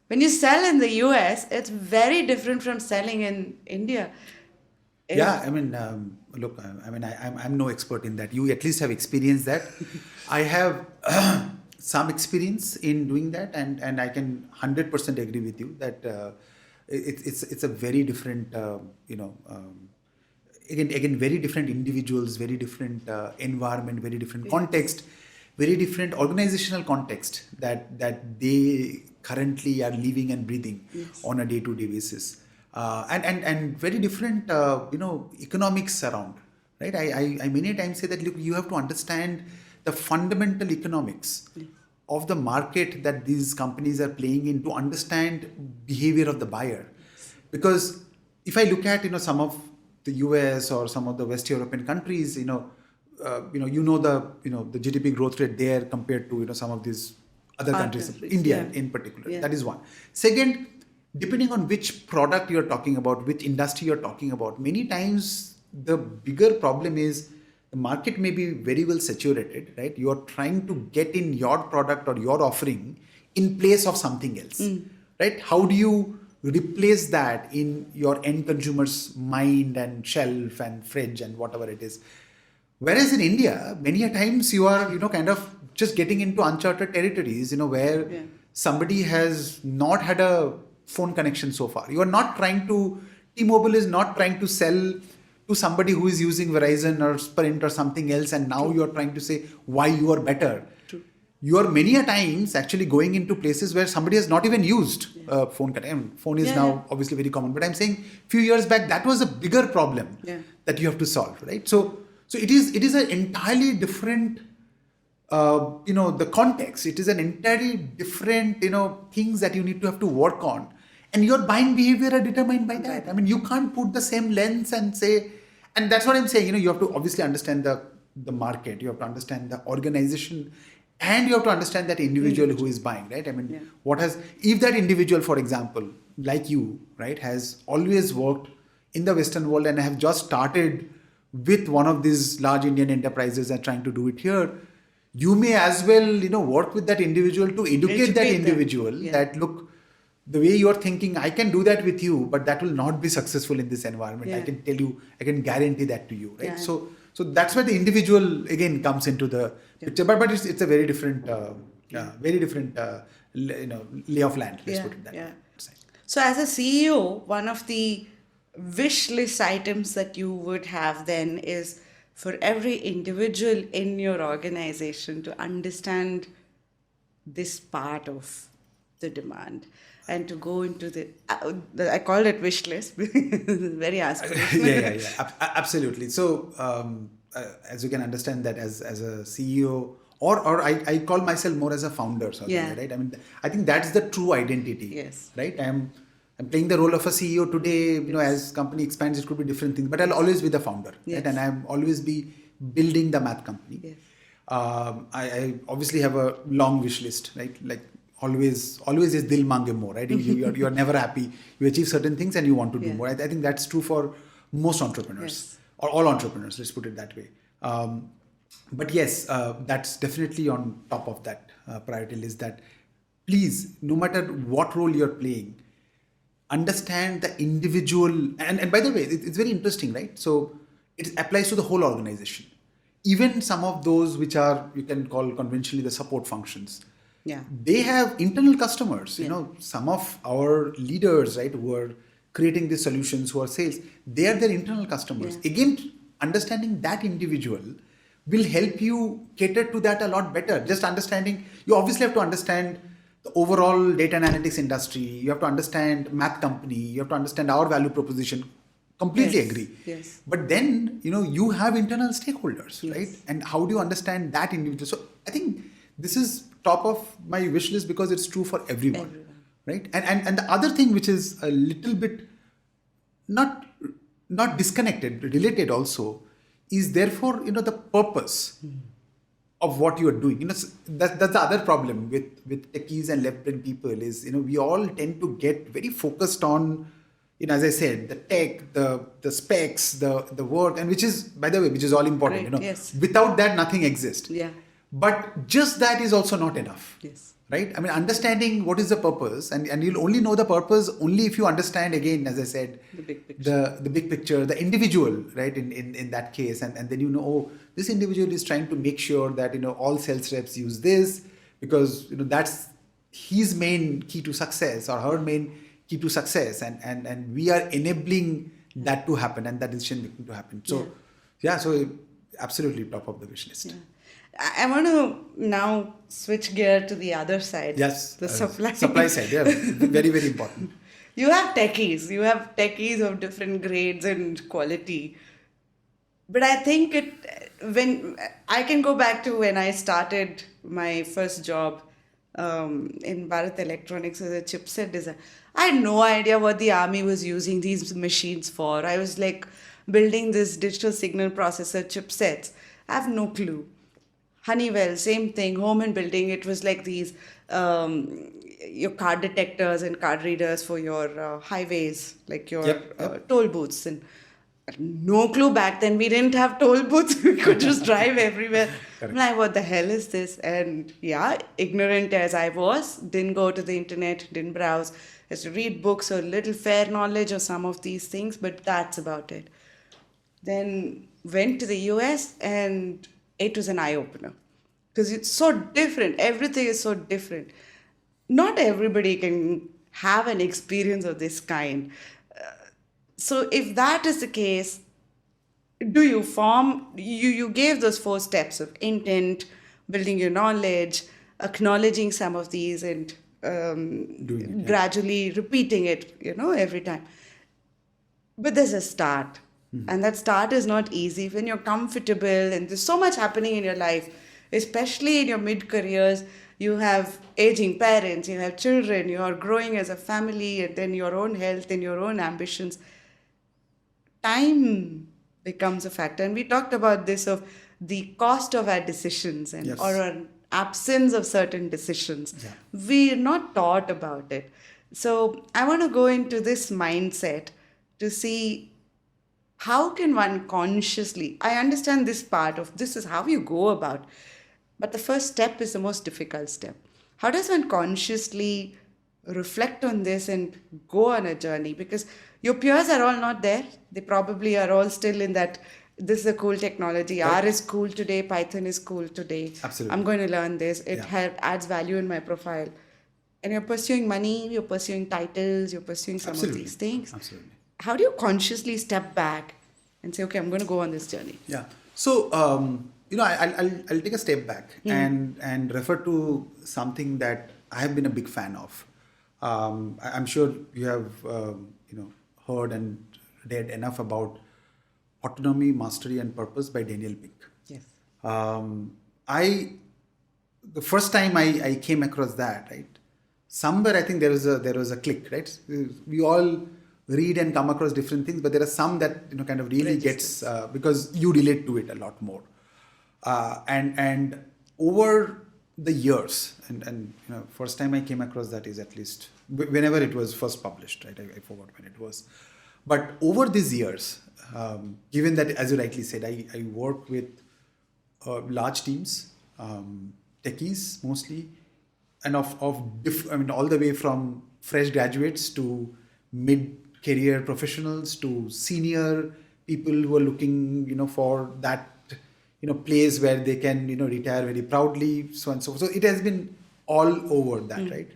when you sell in the US, it's very different from selling in India.
Yeah, I mean, look, I'm no expert in that. You at least have experienced that. I have some experience in doing that, and I can 100% agree with you that it's a very different, again, very different individuals, very different environment, very different context, very different organizational context that they currently are living and breathing on a day-to-day basis, and very different economics around, right? I many times say that, look, you have to understand the fundamental economics of the market that these companies are playing in to understand behavior of the buyer. Because if I look at some of the US or some of the West European countries, the GDP growth rate there compared to some of these other countries, India in particular. Yeah. That is one. Second, depending on which product you're talking about, which industry you're talking about, many times the bigger problem is the market may be very well saturated, right? You're trying to get in your product or your offering in place of something else, right? How do you replace that in your end consumer's mind and shelf and fridge and whatever it is? Whereas in India, many a times you are, kind of just getting into uncharted territories, where somebody has not had a phone connection so far. You are not trying to, T-Mobile is not trying to sell to somebody who is using Verizon or Sprint or something else, and now you are trying to say why you are better. You are many a times actually going into places where somebody has not even used phone connection. Phone is now obviously very common, but I'm saying few years back that was a bigger problem that you have to solve, right? So it is an entirely different, the context. It is an entirely different, things that you need to have to work on. And your buying behavior are determined by that. I mean, you can't put the same lens and say, and that's what I'm saying, you have to obviously understand the market, you have to understand the organization, and you have to understand that individual who is buying, right? I mean, if that individual, for example, like you, right, has always worked in the Western world and have just started with one of these large Indian enterprises and trying to do it here, you may as well, work with that individual to educate that individual that, look, the way you're thinking, I can do that with you, but that will not be successful in this environment. I can tell you, I can guarantee that to you, right? So that's where the individual again comes into the picture, but it's a very different, lay of land. Let's put it that way.
So as a CEO, one of the wish list items that you would have then is for every individual in your organization to understand this part of the demand. and to go into I call it wish list, very aspirational.
Absolutely. So, as you can understand that as a CEO, or I call myself more as a founder, right? I mean, I think that's the true identity.
Yes.
Right. I'm playing the role of a CEO today. You know, as company expands, it could be different things, but I'll always be the founder, right? And I'll always be building the math company.
Yes.
I obviously have a long wish list, right? Like always is dil mange more, right? You are never happy. You achieve certain things and you want to do more. I think that's true for most entrepreneurs or all entrepreneurs. Let's put it that way. But yes, that's definitely on top of that priority list. That please, no matter what role you're playing, understand the individual. And by the way, it's very interesting, right? So it applies to the whole organization. Even some of those which are, you can call conventionally the support functions.
Yeah.
They have internal customers. You know, some of our leaders, right, who are creating these solutions, who are sales, they are their internal customers. Again, understanding that individual will help you cater to that a lot better. Just understanding, you obviously have to understand the overall data analytics industry. You have to understand math company. You have to understand our value proposition. Completely agree.
Yes.
But then, you have internal stakeholders, right? And how do you understand that individual? So I think this is top of my wish list because it's true for everyone. Right? And the other thing which is a little bit not disconnected, related also, is therefore, the purpose of what you are doing. That's the other problem with techies and left-brain people is, we all tend to get very focused on, as I said, the tech, the specs, the work, and which is, by the way, which is all important. Without that, nothing exists.
Yeah.
But just that is also not enough.
Yes.
Right? I mean, understanding what is the purpose, and you'll only know the purpose only if you understand, again, as I said,
the big picture,
the big picture, the individual, right? In that case, and then this individual is trying to make sure that all sales reps use this because that's his main key to success or her main key to success, and we are enabling that to happen and that decision making to happen. So so absolutely top of the wish list.
Yeah. I want to now switch gear to the other side.
Yes.
The supply
side. Yeah. Very, very important.
You have techies of different grades and quality. But I think when I can go back to when I started my first job in Bharat Electronics as a chipset designer, I had no idea what the army was using these machines for. I was like building this digital signal processor chipsets. I have no clue. Honeywell, same thing, home and building. It was like these your card detectors and card readers for your highways, like your toll booths. And no clue back then. We didn't have toll booths. We could just drive everywhere. I'm like, what the hell is this? And ignorant as I was, didn't go to the internet, didn't browse. I used to read books or little fair knowledge of some of these things, but that's about it. Then went to the US and it was an eye-opener because it's so different. Everything is so different. Not everybody can have an experience of this kind. So if that is the case, do you you gave those 4 steps of intent, building your knowledge, acknowledging some of these and gradually repeating it, every time. But there's a start. And that start is not easy when you're comfortable and there's so much happening in your life, especially in your mid-careers. You have aging parents, you have children, you are growing as a family, and then your own health and your own ambitions. Time becomes a factor. And we talked about this of the cost of our decisions or an absence of certain decisions. Yeah. We're not taught about it. So I want to go into this mindset to see how can one consciously, I understand this part of this is how you go about, but the first step is the most difficult step. How does one consciously reflect on this and go on a journey? Because your peers are all not there. They probably are all still in that, this is a cool technology. Right. R is cool today. Python is cool today.
Absolutely.
I'm going to learn this. It adds value in my profile. And you're pursuing money, you're pursuing titles, you're pursuing some of these things.
Absolutely.
How do you consciously step back and say, okay, I'm going to go on this journey?
Yeah. So, I'll take a step back and refer to something that I have been a big fan of. I'm sure you have heard and read enough about Autonomy, Mastery, and Purpose by Daniel Pink.
Yes.
I the first time I came across that, right, somewhere I think there was a click, right? We all read and come across different things, but there are some that kind of really gets because you relate to it a lot more, and over the years, and first time I came across that is at least whenever it was first published, right? I forgot when it was, but over these years, given that, as you rightly said, I work with large teams, techies mostly, and all the way from fresh graduates to mid-career professionals to senior people who are looking, for that, place where they can, retire very proudly, so on and so forth. So it has been all over that, right?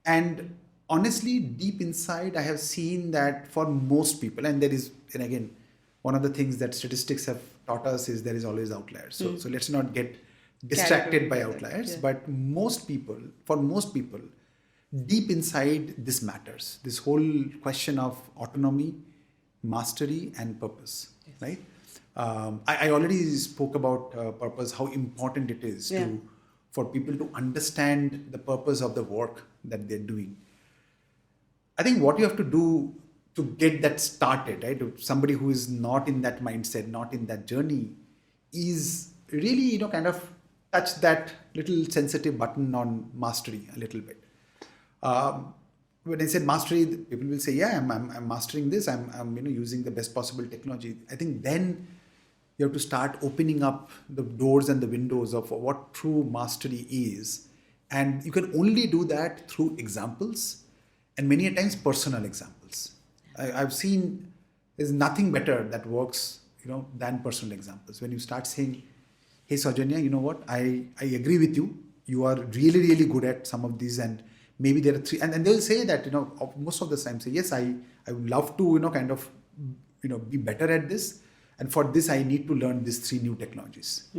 And honestly, deep inside, I have seen that for most people, and again, one of the things that statistics have taught us is there is always outliers. So let's not get distracted by outliers. Yeah. But for most people, deep inside, this matters. This whole question of autonomy, mastery, and purpose, right? I already spoke about purpose, how important it is for people to understand the purpose of the work that they're doing. I think what you have to do to get that started, right? Somebody who is not in that mindset, not in that journey, is really, kind of touch that little sensitive button on mastery a little bit. When I said mastery, people will say, yeah, I'm mastering this. I'm using the best possible technology. I think then you have to start opening up the doors and the windows of what true mastery is. And you can only do that through examples, and many a times personal examples. I've seen there's nothing better that works, than personal examples. When you start saying, hey, Saujanya, you know what? I agree with you. You are really, really good at some of these, and maybe there are three. And they'll say that, most of the time say, yes, I would love to, be better at this. And for this, I need to learn these 3 new technologies.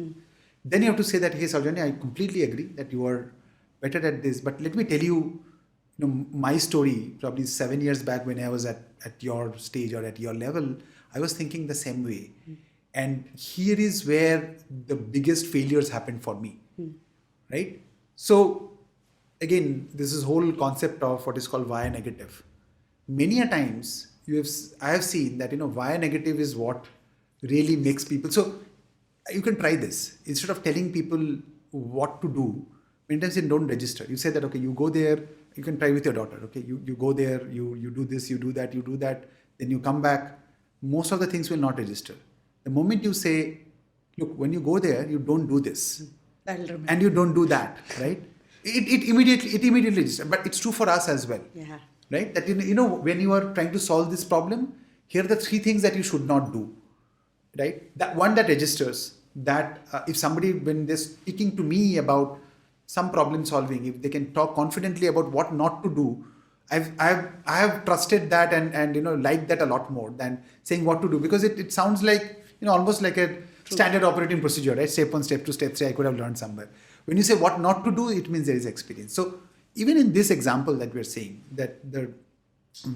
Then you have to say that, hey, Saujanya, I completely agree that you are better at this. But let me tell you, my story, probably 7 years back when I was at your stage or at your level, I was thinking the same way. And here is where the biggest failures happened for me, right? So again, this is whole concept of what is called via negative. Many a times I have seen that, via negative is what really makes people. So you can try this. Instead of telling people what to do, many times you don't register. You say that, okay, you go there, you can try with your daughter. Okay, you go there, you do this, you do that, then you come back. Most of the things will not register. The moment you say, look, when you go there, you don't do this. And you don't do that, right? It immediately registers. But it's true for us as well. Yeah. Right? That, when you are trying to solve this problem, here are the 3 things that you should not do. Right? That one that registers, that if somebody, when they're speaking to me about some problem solving, if they can talk confidently about what not to do, I have trusted that and liked that a lot more than saying what to do, because it sounds like, almost like a standard operating procedure, right? Step 1, step 2, step 3, I could have learned somewhere. When you say what not to do, it means there is experience. So even in this example that we're saying, that the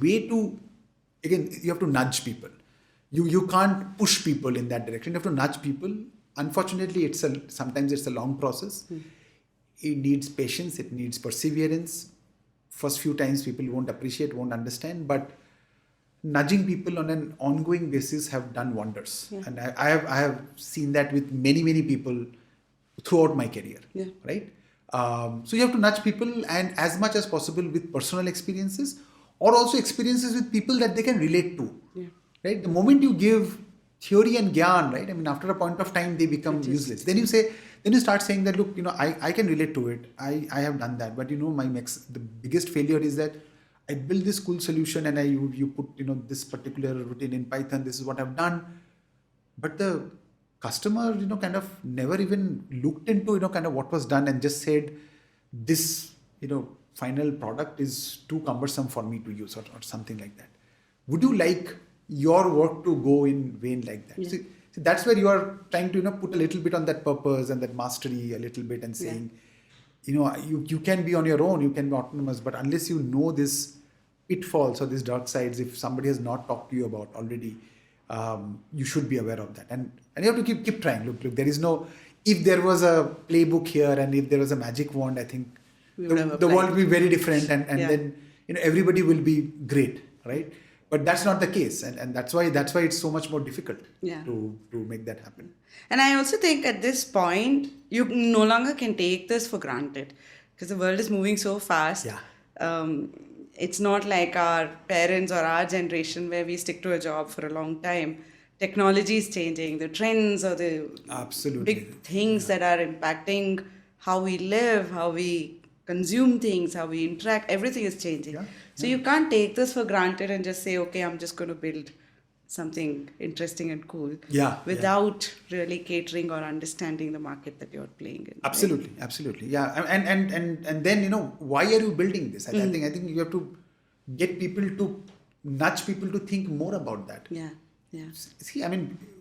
way to, again, you have to nudge people. You can't push people in that direction. You have to nudge people. Unfortunately, sometimes it's a long process. It needs patience. It needs perseverance. First few times people won't appreciate, won't understand, but nudging people on an ongoing basis have done wonders. Yeah. And I have seen that with many people throughout my career. Yeah. Right? So you have to nudge people, and as much as possible with personal experiences, or also experiences with people that they can relate to. Yeah. Right? The moment you give theory and gyan, right? I mean, after a point of time, they become useless. Then you start saying that, look, I can relate to it. I have done that. But the biggest failure is that I built this cool solution and you put, this particular routine in Python. This is what I've done. But the customer, kind of never even looked into, kind of what was done, and just said, this, final product is too cumbersome for me to use, or something like that. Would you like your work to go in vain like that? Yeah. So that's where you are trying to put a little bit on that purpose and that mastery a little bit, and saying, you can be on your own, you can be autonomous, but unless you know this pitfalls or these dark sides, if somebody has not talked to you about already, you should be aware of that, and you have to keep trying. Look, there is no, if there was a playbook here and if there was a magic wand, I think the world will be very different, and then everybody will be great, right? But that's not the case, and that's why it's so much more difficult to make that happen.
And I also think at this point, you no longer can take this for granted because the world is moving so fast. It's not like our parents or our generation where we stick to a job for a long time. Technology is changing. The trends or the big things that are impacting how we live, how we consume things, how we interact, everything is changing. So you can't take this for granted and just say, okay, I'm just going to build something interesting and cool without really catering or understanding the market that you're playing in.
Absolutely, right? Absolutely. Yeah. And then, why are you building this? I think you have to get people to nudge people to think more about that.
Yeah.
See,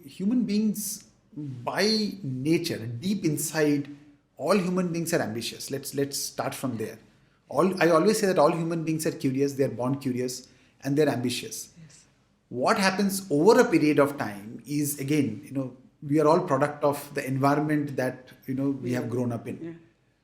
human beings by nature, deep inside, all human beings are ambitious. Let's start from there. I always say that all human beings are curious, they're born curious, and they're ambitious.
Yes.
What happens over a period of time is, again, we are all product of the environment that, we have grown up in. Yeah.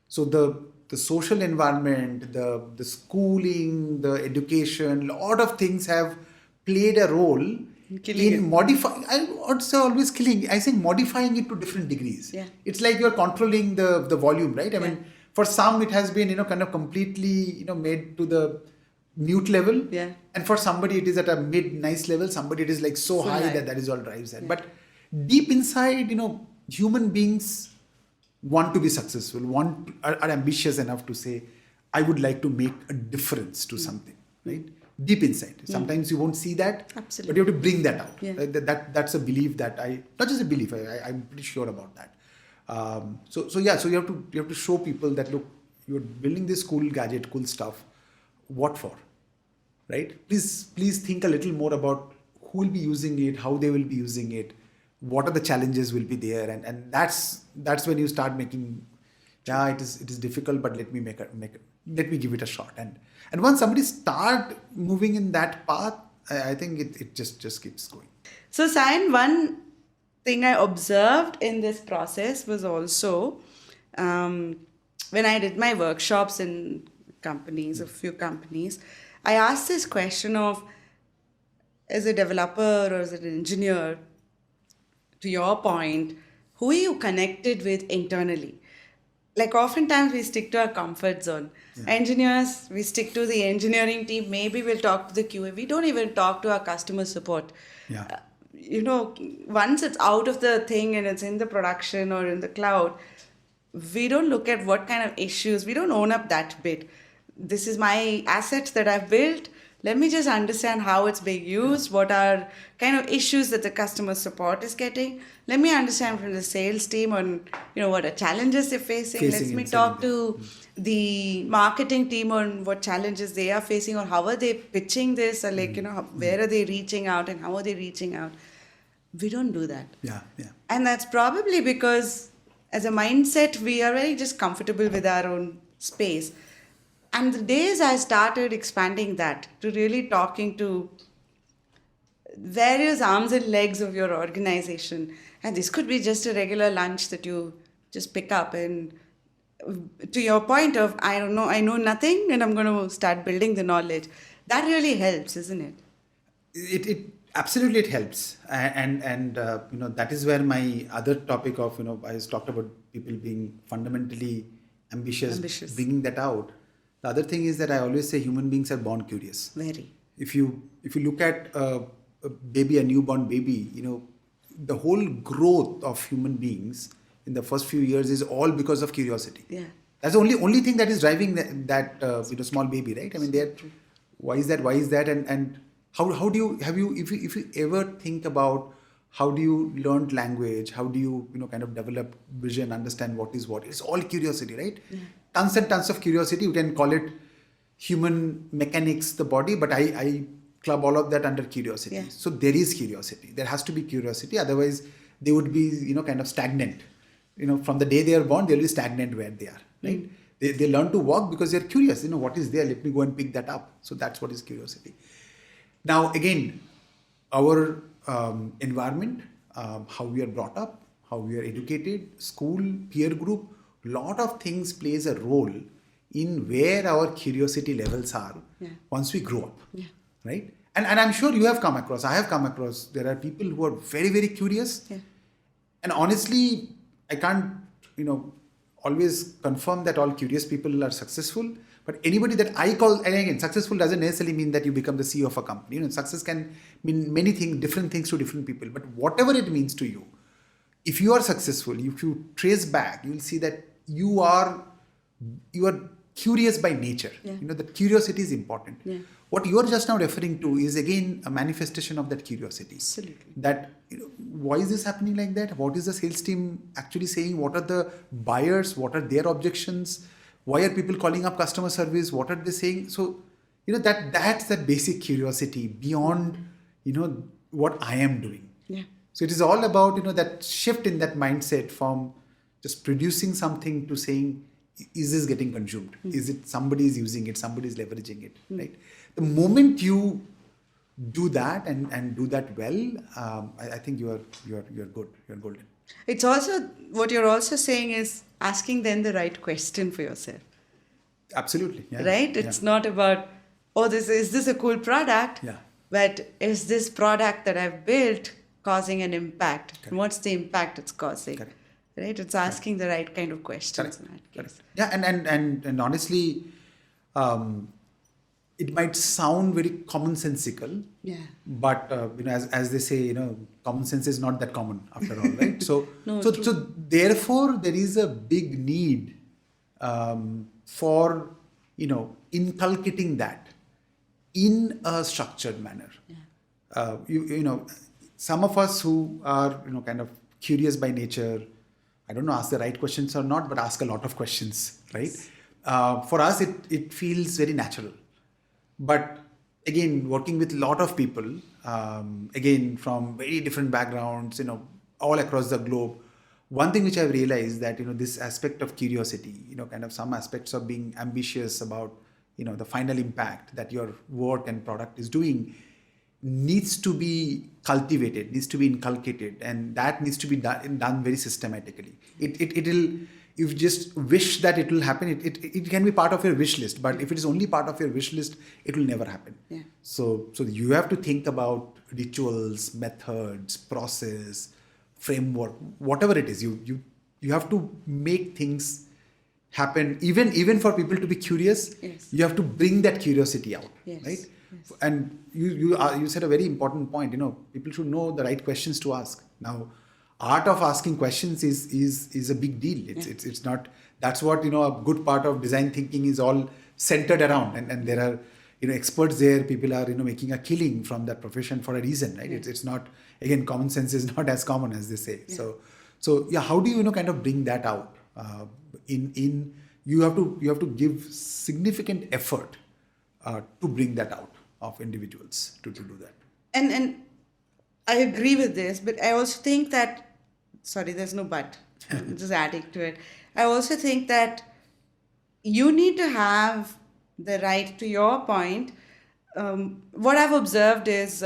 So the social environment, the schooling, the education, a lot of things have played a role in modifying. I would say always killing. I think modifying it to different degrees.
Yeah.
It's like you're controlling the volume, right? I mean, for some it has been kind of completely made to the mute level.
Yeah.
And for somebody it is at a nice level. Somebody it is like so high that is all drives that. But deep inside, human beings want to be successful, are ambitious enough to say, I would like to make a difference to something, right? Deep inside. Sometimes you won't see that.
Absolutely.
But you have to bring that out.
Yeah.
That's a belief that not just a belief, I'm pretty sure about that. So you have to show people that, look, you're building this cool gadget, cool stuff. What for? Right? Please think a little more about who will be using it, how they will be using it, what are the challenges will be there, and that's when you start making. It is difficult, but let me let me give it a shot. And once somebody start moving in that path, I think it just keeps going.
So Sayan, one thing I observed in this process was also when I did my workshops in companies, a few companies, I asked this question of, as a developer or as an engineer, to your point, who are you connected with internally? Like oftentimes we stick to our comfort zone. Yeah. Engineers, we stick to the engineering team. Maybe we'll talk to the QA. We don't even talk to our customer support.
Yeah.
Once it's out of the thing and it's in the production or in the cloud, we don't look at what kind of issues. We don't own up that bit. This is my asset that I've built. Let me just understand how it's being used, what are kind of issues that the customer support is getting. Let me understand from the sales team on, what are challenges they're facing. Let me talk to the marketing team on what challenges they are facing or how are they pitching this, or where are they reaching out and how are they reaching out. We don't do that.
Yeah.
And that's probably because as a mindset, we are very just comfortable with our own space. And the days I started expanding that to really talking to various arms and legs of your organization. And this could be just a regular lunch that you just pick up. And to your point of, I don't know, I know nothing and I'm going to start building the knowledge. That really helps, isn't it?
It absolutely, it helps. And that is where my other topic of, I talked about people being fundamentally ambitious, bringing that out. The other thing is that I always say human beings are born curious.
Very.
If you look at a newborn baby, the whole growth of human beings in the first few years is all because of curiosity.
Yeah.
That's the only thing that is driving that small baby, right? I mean, why is that? And how do you if you ever think about how do you learn language? How do you kind of develop vision, understand what is what? It's all curiosity, right?
Yeah.
Tons and tons of curiosity. You can call it human mechanics, the body, but I club all of that under curiosity.
Yeah.
So there is curiosity. There has to be curiosity. Otherwise, they would be kind of stagnant. From the day they are born, they'll be stagnant where they are, right? They learn to walk because they're curious. What is there? Let me go and pick that up. So that's what is curiosity. Now, again, our environment, how we are brought up, how we are educated, school, peer group, lot of things plays a role in where our curiosity levels are once we grow up, right? And I'm sure you have come across, I have come across, there are people who are very, very curious. And honestly, I can't, always confirm that all curious people are successful. But anybody that I call, and again, successful doesn't necessarily mean that you become the CEO of a company. Success can mean many things, different things to different people. But whatever it means to you, if you are successful, if you trace back, you will see that you are curious by nature. That curiosity is important. What you are just now referring to is again a manifestation of that curiosity.
Absolutely.
That why is this happening like that? What is the sales team actually saying? What are the buyers? What are their objections? Why are people calling up customer service? What are they saying? So that's that basic curiosity beyond what I am doing. So it is all about that shift in that mindset from just producing something to saying, is this getting consumed? Is it somebody is using it? Somebody is leveraging it, right? The moment you do that and do that well, I think you're good. You're golden.
It's also what you're also saying is asking then the right question for yourself.
Absolutely. Yeah.
Right? It's not about, is this a cool product? But is this product that I've built causing an impact?
Correct.
And what's the impact it's causing?
Correct.
Right? It's asking the right kind of questions in that case.
Correct. Yeah, and honestly, it might sound very commonsensical. But as they say, common sense is not that common after all, right? So therefore there is a big need for inculcating that in a structured manner. Some of us who are kind of curious by nature, I don't know, ask the right questions or not, but ask a lot of questions, right? For us, it feels very natural. But again, working with a lot of people, again, from very different backgrounds, all across the globe, one thing which I've realized that, this aspect of curiosity, kind of some aspects of being ambitious about, the final impact that your work and product is doing needs to be cultivated, needs to be inculcated, and that needs to be done very systematically. It'll, if you just wish that it will happen, it can be part of your wish list, but if it is only part of your wish list, it will never happen. So you have to think about rituals, methods, process, framework, whatever it is. You have to make things happen, even for people to be curious. You have to bring that curiosity out, right? And you said a very important point. People should know the right questions to ask. Now, art of asking questions is a big deal. It's not. That's what a good part of design thinking is all centered around. And there are experts there. People are making a killing from that profession for a reason, right? It's not, again, common sense is not as common as they say. So how do you kind of bring that out? You have to give significant effort to bring that out of individuals to do that.
And I agree with this, but I also think that, sorry, there's no but, I'm just adding to it. I also think that you need to have the right, to your point, what I've observed is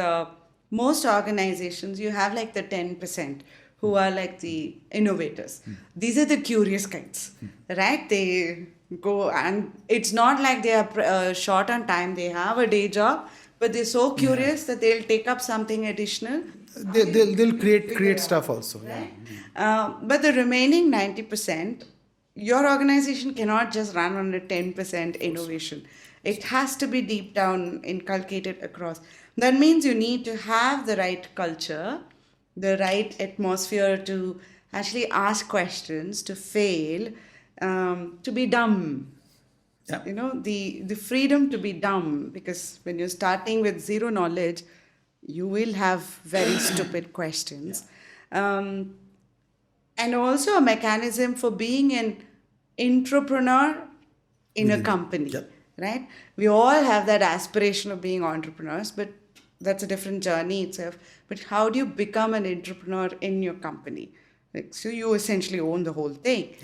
most organizations, you have like the 10% who are like the innovators. These are the curious kinds, right? They go, and it's not like they are short on time. They have a day job, but they're so curious that they'll take up something additional.
They'll create stuff also.
Right? But the remaining 90%, your organization cannot just run on a 10% innovation. It has to be deep down inculcated across. That means you need to have the right culture, the right atmosphere to actually ask questions, to fail, to be dumb. The freedom to be dumb, because when you're starting with zero knowledge, you will have very stupid questions. And also a mechanism for being an entrepreneur in a company, right? We all have that aspiration of being entrepreneurs, but that's a different journey itself. But how do you become an entrepreneur in your company? So you essentially own the whole thing.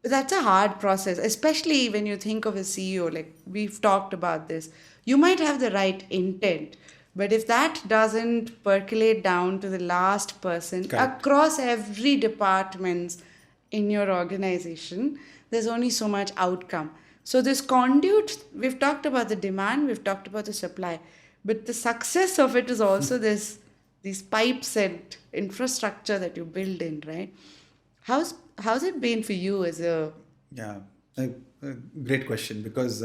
But that's a hard process, especially when you think of a CEO. Like we've talked about this, you might have the right intent, but if that doesn't percolate down to the last person
Correct.
across every departments in your organization, there's only so much outcome. So this conduit, we've talked about the demand, we've talked about the supply, but the success of it is also this these pipes and infrastructure that you build in, right? How's it been for you as a
Yeah, a great question because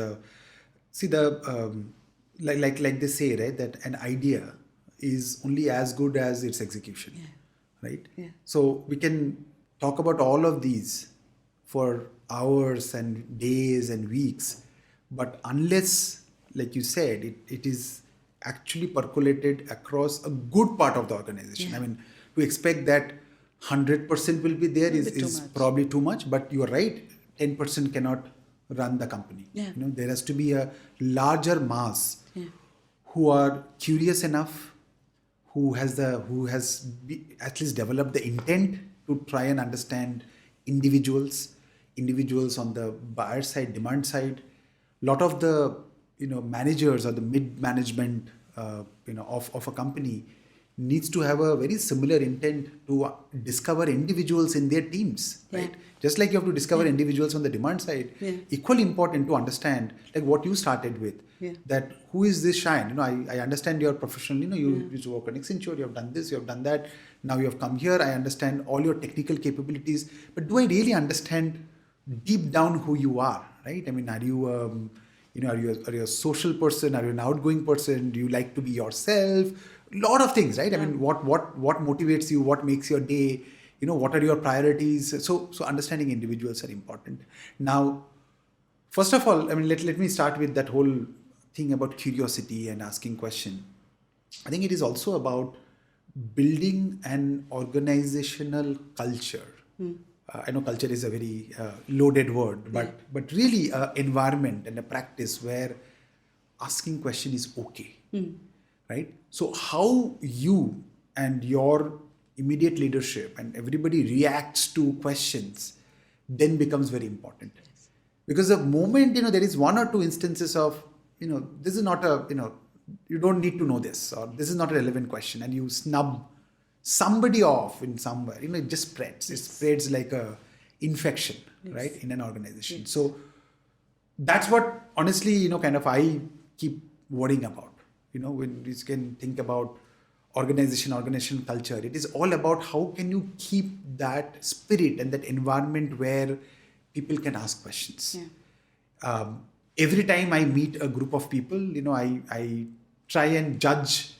see the like they say, right, that an idea is only as good as its execution, right?
Yeah.
So we can talk about all of these for hours and days and weeks, but unless, like you said, it is actually percolated across a good part of the organization. I mean, to expect that 100% will be there
A
is,
bit too
is
much.
probably too much, but you are right, 10% cannot run the company.
Yeah.
There has to be a larger mass
Yeah.
who are curious enough, at least developed the intent to try and understand individuals on the buyer side, demand side. Lot of the managers or the mid management of a company needs to have a very similar intent to discover individuals in their teams, right? Just like you have to discover individuals on the demand side, equally important to understand, like what you started with, that who is this Sayan? I understand you're professional, you used to work on Accenture, you have done this, you have done that, now you have come here, I understand all your technical capabilities, but do I really understand deep down who you are, right? I mean, are you are you a social person? Are you an outgoing person? Do you like to be yourself? Lot of things, right? I mean, what motivates you? What makes your day? What are your priorities? So understanding individuals are important. Now, first of all, I mean, let me start with that whole thing about curiosity and asking question. I think it is also about building an organizational culture. I know culture is a very loaded word, but really an environment and a practice where asking question is okay, right? So how you and your immediate leadership and everybody reacts to questions then becomes very important. Because the moment there is one or two instances of this is not a you don't need to know this, or this is not a relevant question, and you snub somebody off in somewhere, it just spreads. It spreads like a infection, right, in an organization. So that's what honestly kind of I keep worrying about. When we can think about organization culture, it is all about how can you keep that spirit and that environment where people can ask questions. Every time I meet a group of people, I try and judge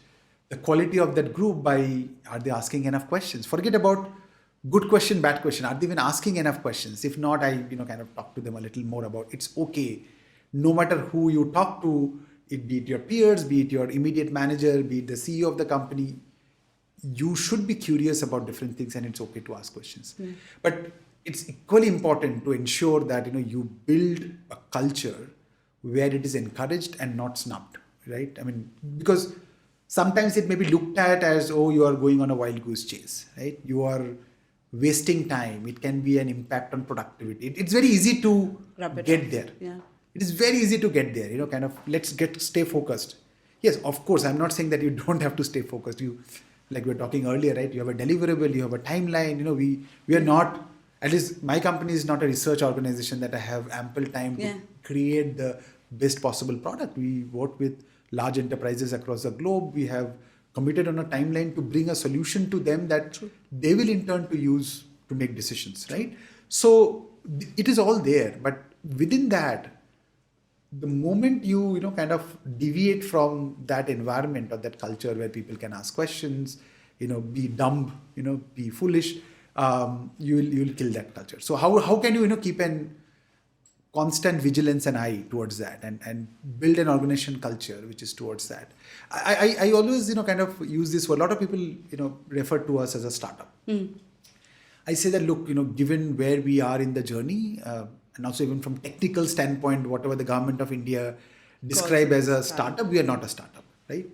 the quality of that group by, are they asking enough questions? Forget about good question, bad question. Are they even asking enough questions? If not, I kind of talk to them a little more about it's okay. No matter who you talk to, be it your peers, be it your immediate manager, be it the CEO of the company, you should be curious about different things, and it's okay to ask questions. But it's equally important to ensure that you build a culture where it is encouraged and not snubbed, right? I mean, because sometimes it may be looked at as, oh, you are going on a wild goose chase, right? You are wasting time. It can be an impact on productivity. It's very easy to get there. It is very easy to get there, kind of stay focused. Yes, of course, I'm not saying that you don't have to stay focused. Like we were talking earlier, right? You have a deliverable, you have a timeline. We are not, at least my company is not a research organization that I have ample time to create the best possible product. We work with large enterprises across the globe. We have committed on a timeline to bring a solution to them that they will in turn to use to make decisions, right? So it is all there, but within that, the moment you kind of deviate from that environment or that culture where people can ask questions, be dumb, be foolish, you'll kill that culture. So how can you keep an constant vigilance and eye towards that, and build an organization culture which is towards that? I always kind of use this word. A lot of people refer to us as a startup. I say that, look, given where we are in the journey, and also even from technical standpoint, whatever the government of India describe as a startup, we are not a startup, right?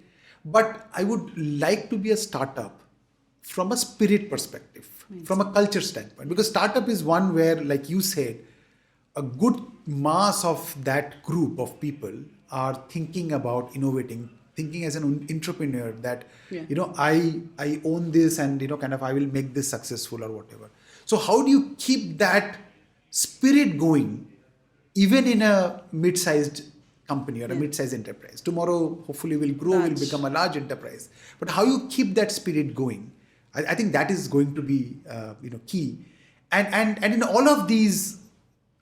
But I would like to be a startup from a spirit perspective, from a culture standpoint, because startup is one where, like you said, a good mass of that group of people are thinking about innovating, thinking as an entrepreneur that, I own this and, kind of I will make this successful or whatever. So how do you keep that spirit going even in a mid-sized company or a mid-sized enterprise? Tomorrow, hopefully will grow, will become a large enterprise. But how you keep that spirit going? I think that is going to be, key. And in all of these,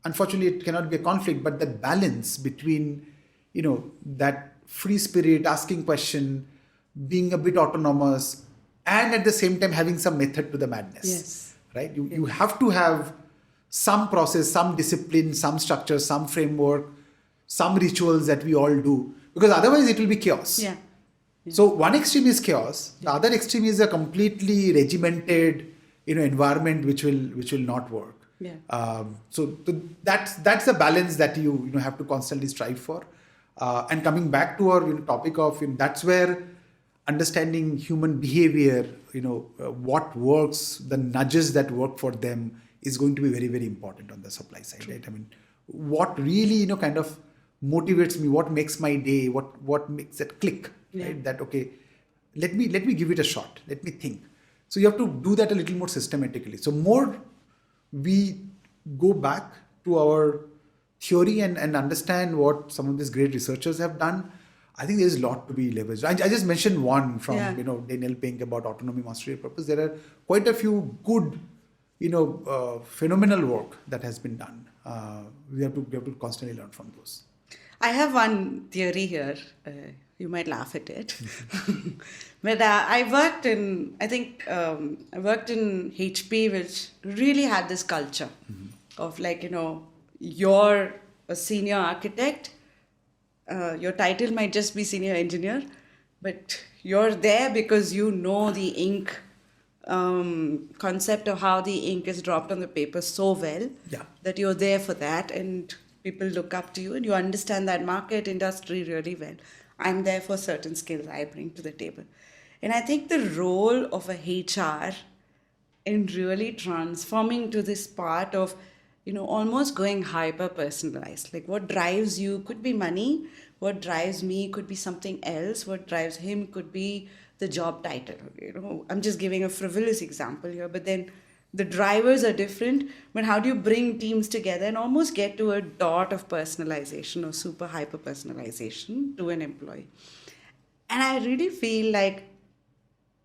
unfortunately, it cannot be a conflict, but that balance between, that free spirit, asking question, being a bit autonomous, and at the same time having some method to the madness.
Yes.
Right? You have to have some process, some discipline, some structure, some framework, some rituals that we all do, because otherwise it will be chaos.
Yeah.
So one extreme is chaos. The other extreme is a completely regimented, environment which will not work.
Yeah.
So that's the balance that you have to constantly strive for. And coming back to our topic of, that's where understanding human behavior, what works, the nudges that work for them is going to be very, very important on the supply side, right? I mean, what really, kind of motivates me, what makes my day, what makes it click, right? That, okay, let me give it a shot. Let me think. So you have to do that a little more systematically. So more we go back to our theory and understand what some of these great researchers have done, I think there's a lot to be leveraged. I just mentioned one from, Daniel Pink about autonomy, mastery, and purpose. There are quite a few good, phenomenal work that has been done. We have to constantly learn from those.
I have one theory here. You might laugh at it. But I worked in HP, which really had this culture of you're a senior architect. Your title might just be senior engineer, but you're there because you know the ink concept of how the ink is dropped on the paper so well that you're there for that, and people look up to you and you understand that market industry really well. I'm there for certain skills I bring to the table. And I think the role of a HR in really transforming to this part of, almost going hyper personalized. Like what drives you could be money, what drives me could be something else, what drives him could be the job title. I'm just giving a frivolous example here, but then the drivers are different. But how do you bring teams together and almost get to a dot of personalization or super hyper personalization to an employee? And I really feel like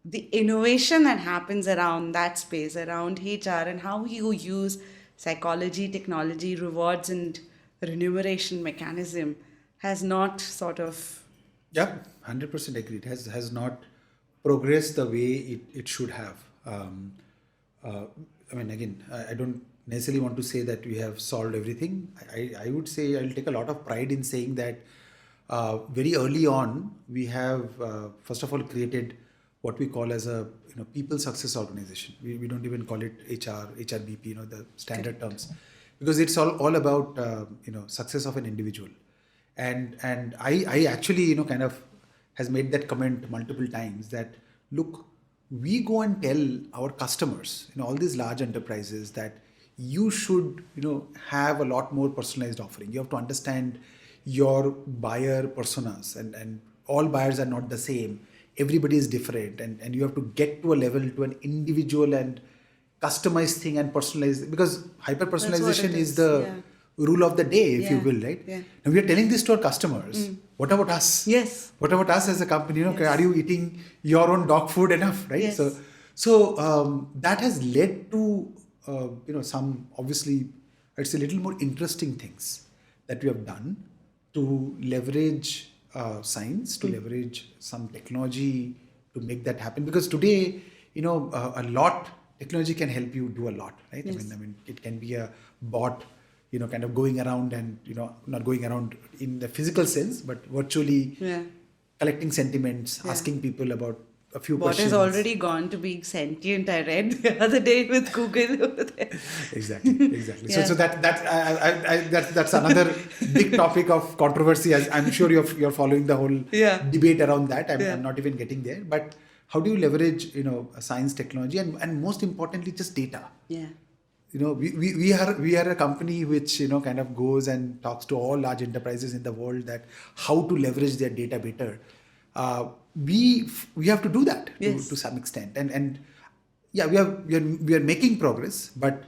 the innovation that happens around that space, around HR, and how you use psychology, technology, rewards, and remuneration mechanism has not sort of...
Yeah, 100% agree. It has not progressed the way it should have. Again, I don't necessarily want to say that we have solved everything. I would say I'll take a lot of pride in saying that very early on, we have, first of all, created what we call as a people success organization. We don't even call it HRBP, the standard terms, because it's all about success of an individual. And I actually kind of has made that comment multiple times that look, we go and tell our customers, all these large enterprises, that you should have a lot more personalized offering. You have to understand your buyer personas, and all buyers are not the same. Everybody is different, and you have to get to a level, to an individual and customized thing and personalized, because hyper personalization is the rule of the day, if you will, right?
Yeah.
Now we are telling this to our customers. What about us?
Yes.
What about us as a company? Are you eating your own dog food enough, right?
Yes.
So that has led to some, obviously, it's a little more interesting things that we have done to leverage science, to leverage some technology to make that happen. Because today, a lot technology can help you do a lot, right?
Yes.
I mean, it can be a bot, kind of going around and, not going around in the physical sense, but virtually collecting sentiments, asking people about a few questions.
What has already gone to being sentient, I read the other day with Google over there.
Exactly. So that's another big topic of controversy. As I'm sure you're following the whole debate around that. I'm not even getting there. But how do you leverage, science, technology, and most importantly, just data?
Yeah.
we are a company which kind of goes and talks to all large enterprises in the world that how to leverage their data better. We have to do that
Yes.
to some extent, and yeah, we are making progress, but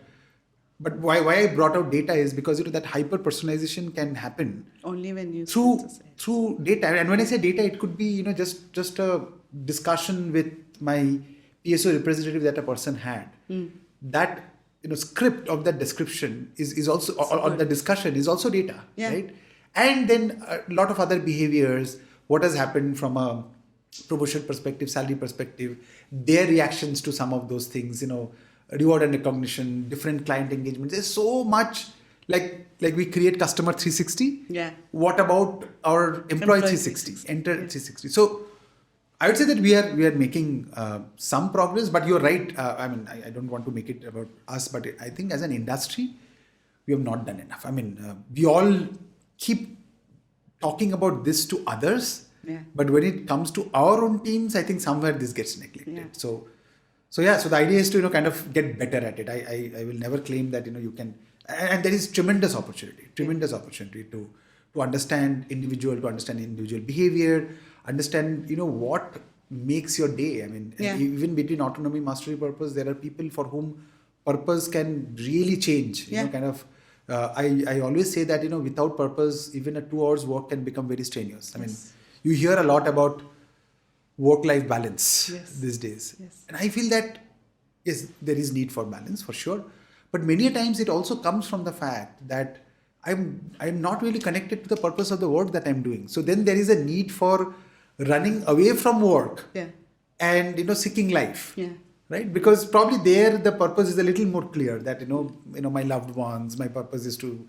why I brought out data is because that hyper personalization can happen
Only when you
through
synthesize.
through data. And when I say data, it could be just a discussion with my PSO representative that a person had. That script of that description is also, or the discussion is also data,
Yeah.
right? And then a lot of other behaviors, what has happened from a promotion perspective, salary perspective, their reactions to some of those things, reward and recognition, different client engagements. There's so much, like we create customer 360.
Yeah.
What about our employee 360? Enter 360. So I would say that we are making some progress, but you're right. I mean, I don't want to make it about us, but I think as an industry, we have not done enough. I mean, we all keep talking about this to others,
Yeah.
but when it comes to our own teams, I think somewhere this gets neglected.
Yeah.
So the idea is to kind of get better at it. I will never claim that you can, and there is tremendous opportunity to understand individual behavior, understand what makes your day. I mean,
Yeah.
even between autonomy, mastery, purpose, there are people for whom purpose can really change.
Yeah.
Kind of. I always say that without purpose, even a 2 hours work can become very strenuous. I mean, you hear a lot about work-life balance these days.
Yes.
And I feel that, yes, there is need for balance for sure. But many a times it also comes from the fact that I'm not really connected to the purpose of the work that I'm doing. So then there is a need for running away from work and seeking life.
Yeah.
Right? Because probably there the purpose is a little more clear that my loved ones, my purpose is to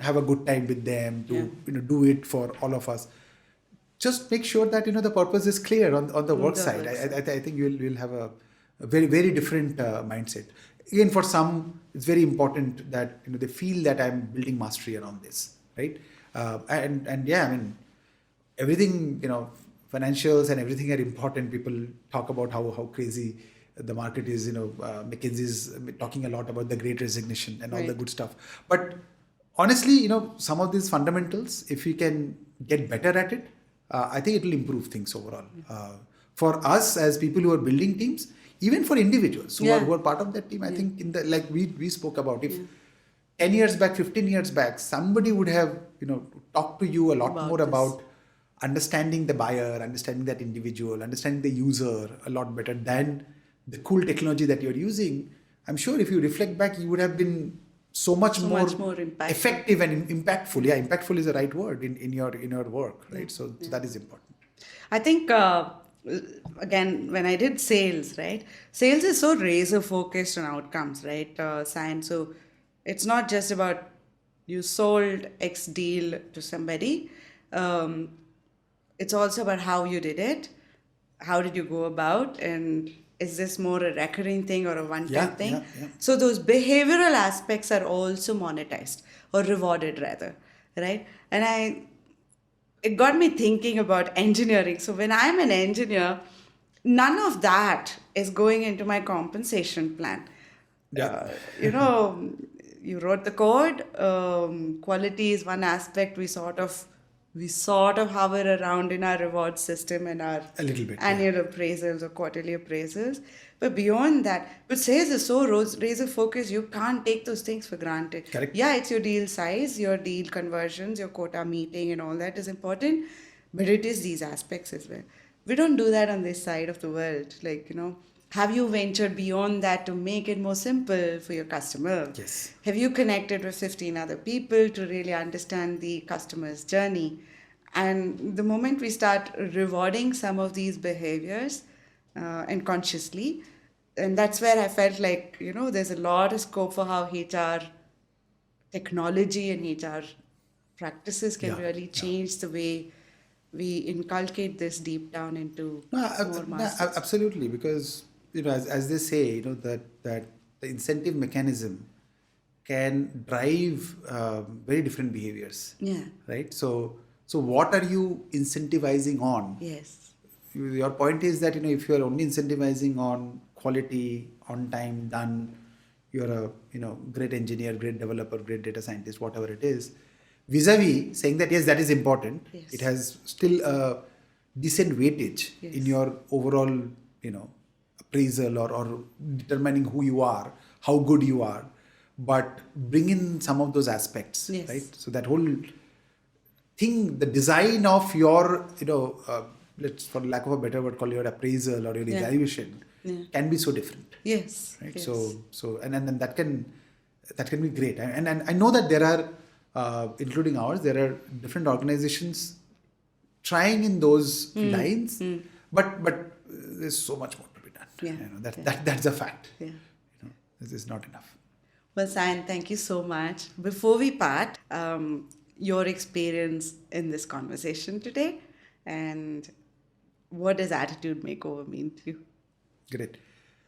have a good time with them, to do it for all of us. Just make sure that the purpose is clear on the work side. I think you'll have a very, very different mindset. Again, for some, it's very important that they feel that I'm building mastery around this, right? And yeah, I mean, everything, financials and everything are important. People talk about how crazy the market is. McKinsey's talking a lot about the Great Resignation and all the good stuff. But honestly, some of these fundamentals, if we can get better at it, I think it will improve things overall. For us as people who are building teams, even for individuals who are part of that team, I think like we spoke about, if 10 years back, 15 years back, somebody would have talked to you a lot more about understanding the buyer, understanding that individual, understanding the user a lot better than the cool technology that you're using. I'm sure if you reflect back, you would have been so much more
impactful.
Effective and impactful. Yeah, impactful is the right word in your work, right? So that is important.
I think again, when I did sales, right? Sales is so razor focused on outcomes, right? Sayan. So it's not just about you sold X deal to somebody. It's also about how you did it. How did you go about, and is this more a recurring thing or a one-time thing?
Yeah.
So those behavioral aspects are also monetized or rewarded rather, right? And it got me thinking about engineering. So when I'm an engineer, none of that is going into my compensation plan.
Yeah.
You wrote the code. Quality is one aspect we sort of hover around in our reward system and our
A little bit,
annual appraisals or quarterly appraisals. But beyond that, but sales is so razor focused, you can't take those things for granted.
Correct.
Yeah, it's your deal size, your deal conversions, your quota meeting and all that is important, but it is these aspects as well. We don't do that on this side of the world. Like, have you ventured beyond that to make it more simple for your customer?
Yes.
Have you connected with 15 other people to really understand the customer's journey? And the moment we start rewarding some of these behaviors and consciously, and that's where I felt like, there's a lot of scope for how HR technology and HR practices can really change the way we inculcate this deep down into more masters.
Absolutely, because as they say, that the incentive mechanism can drive very different behaviors.
Yeah.
Right. So what are you incentivizing on?
Yes.
Your point is that if you are only incentivizing on quality, on time, done, you're a great engineer, great developer, great data scientist, whatever it is, vis-a-vis saying that yes, that is important.
Yes.
It has still a decent weightage
Yes.
in your overall appraisal or determining who you are, how good you are, but bring in some of those aspects,
Yes.
right? So that whole thing, the design of your let's, for lack of a better word, call your appraisal or your
Yeah.
evaluation can be so different,
Yes.
right?
Yes.
So and then that can be great, and I know that there are including ours, there are different organizations trying in those lines, but there's so much more to be done.
Yeah.
That's a fact.
Yeah.
This is not enough.
Well, Sayan, thank you so much. Before we part, your experience in this conversation today, and what does attitude makeover mean to you?
Great.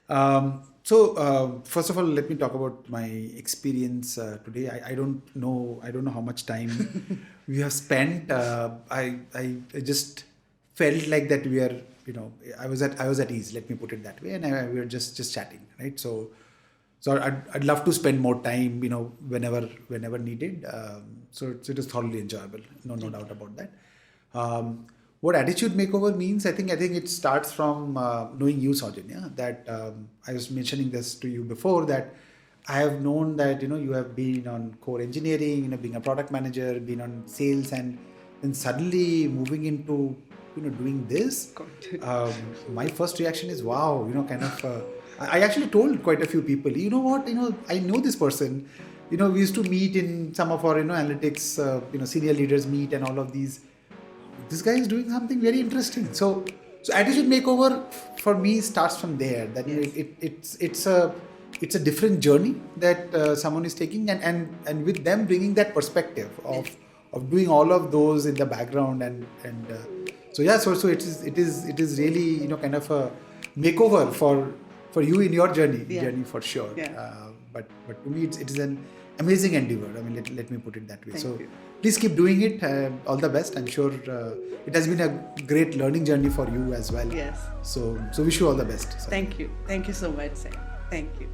First of all, let me talk about my experience today. I don't know how much time we have spent. I just felt like that we are, I was at ease. Let me put it that way, and we were just chatting, right? So I'd love to spend more time, whenever needed. So it is thoroughly enjoyable. No doubt about that. What attitude makeover means, I think it starts from knowing you, Saujanya. That I was mentioning this to you before, that I have known that you have been on core engineering, being a product manager, been on sales, and then suddenly moving into doing this. My first reaction is wow, kind of. I actually told quite a few people, I know this person. We used to meet in some of our analytics, senior leaders meet and all of these. This guy is doing something very interesting. So attitude makeover for me starts from there. That it's a different journey that someone is taking, and with them bringing that perspective of doing all of those in the background, and so it is really kind of a makeover for you in your journey for sure. But to me it is an amazing endeavor. I mean, let me put it that way.
Thank you.
Please keep doing it. All the best. I'm sure it has been a great learning journey for you as well.
Yes.
So wish you all the best.
Thank you. Thank you so much, Sayan. Thank you.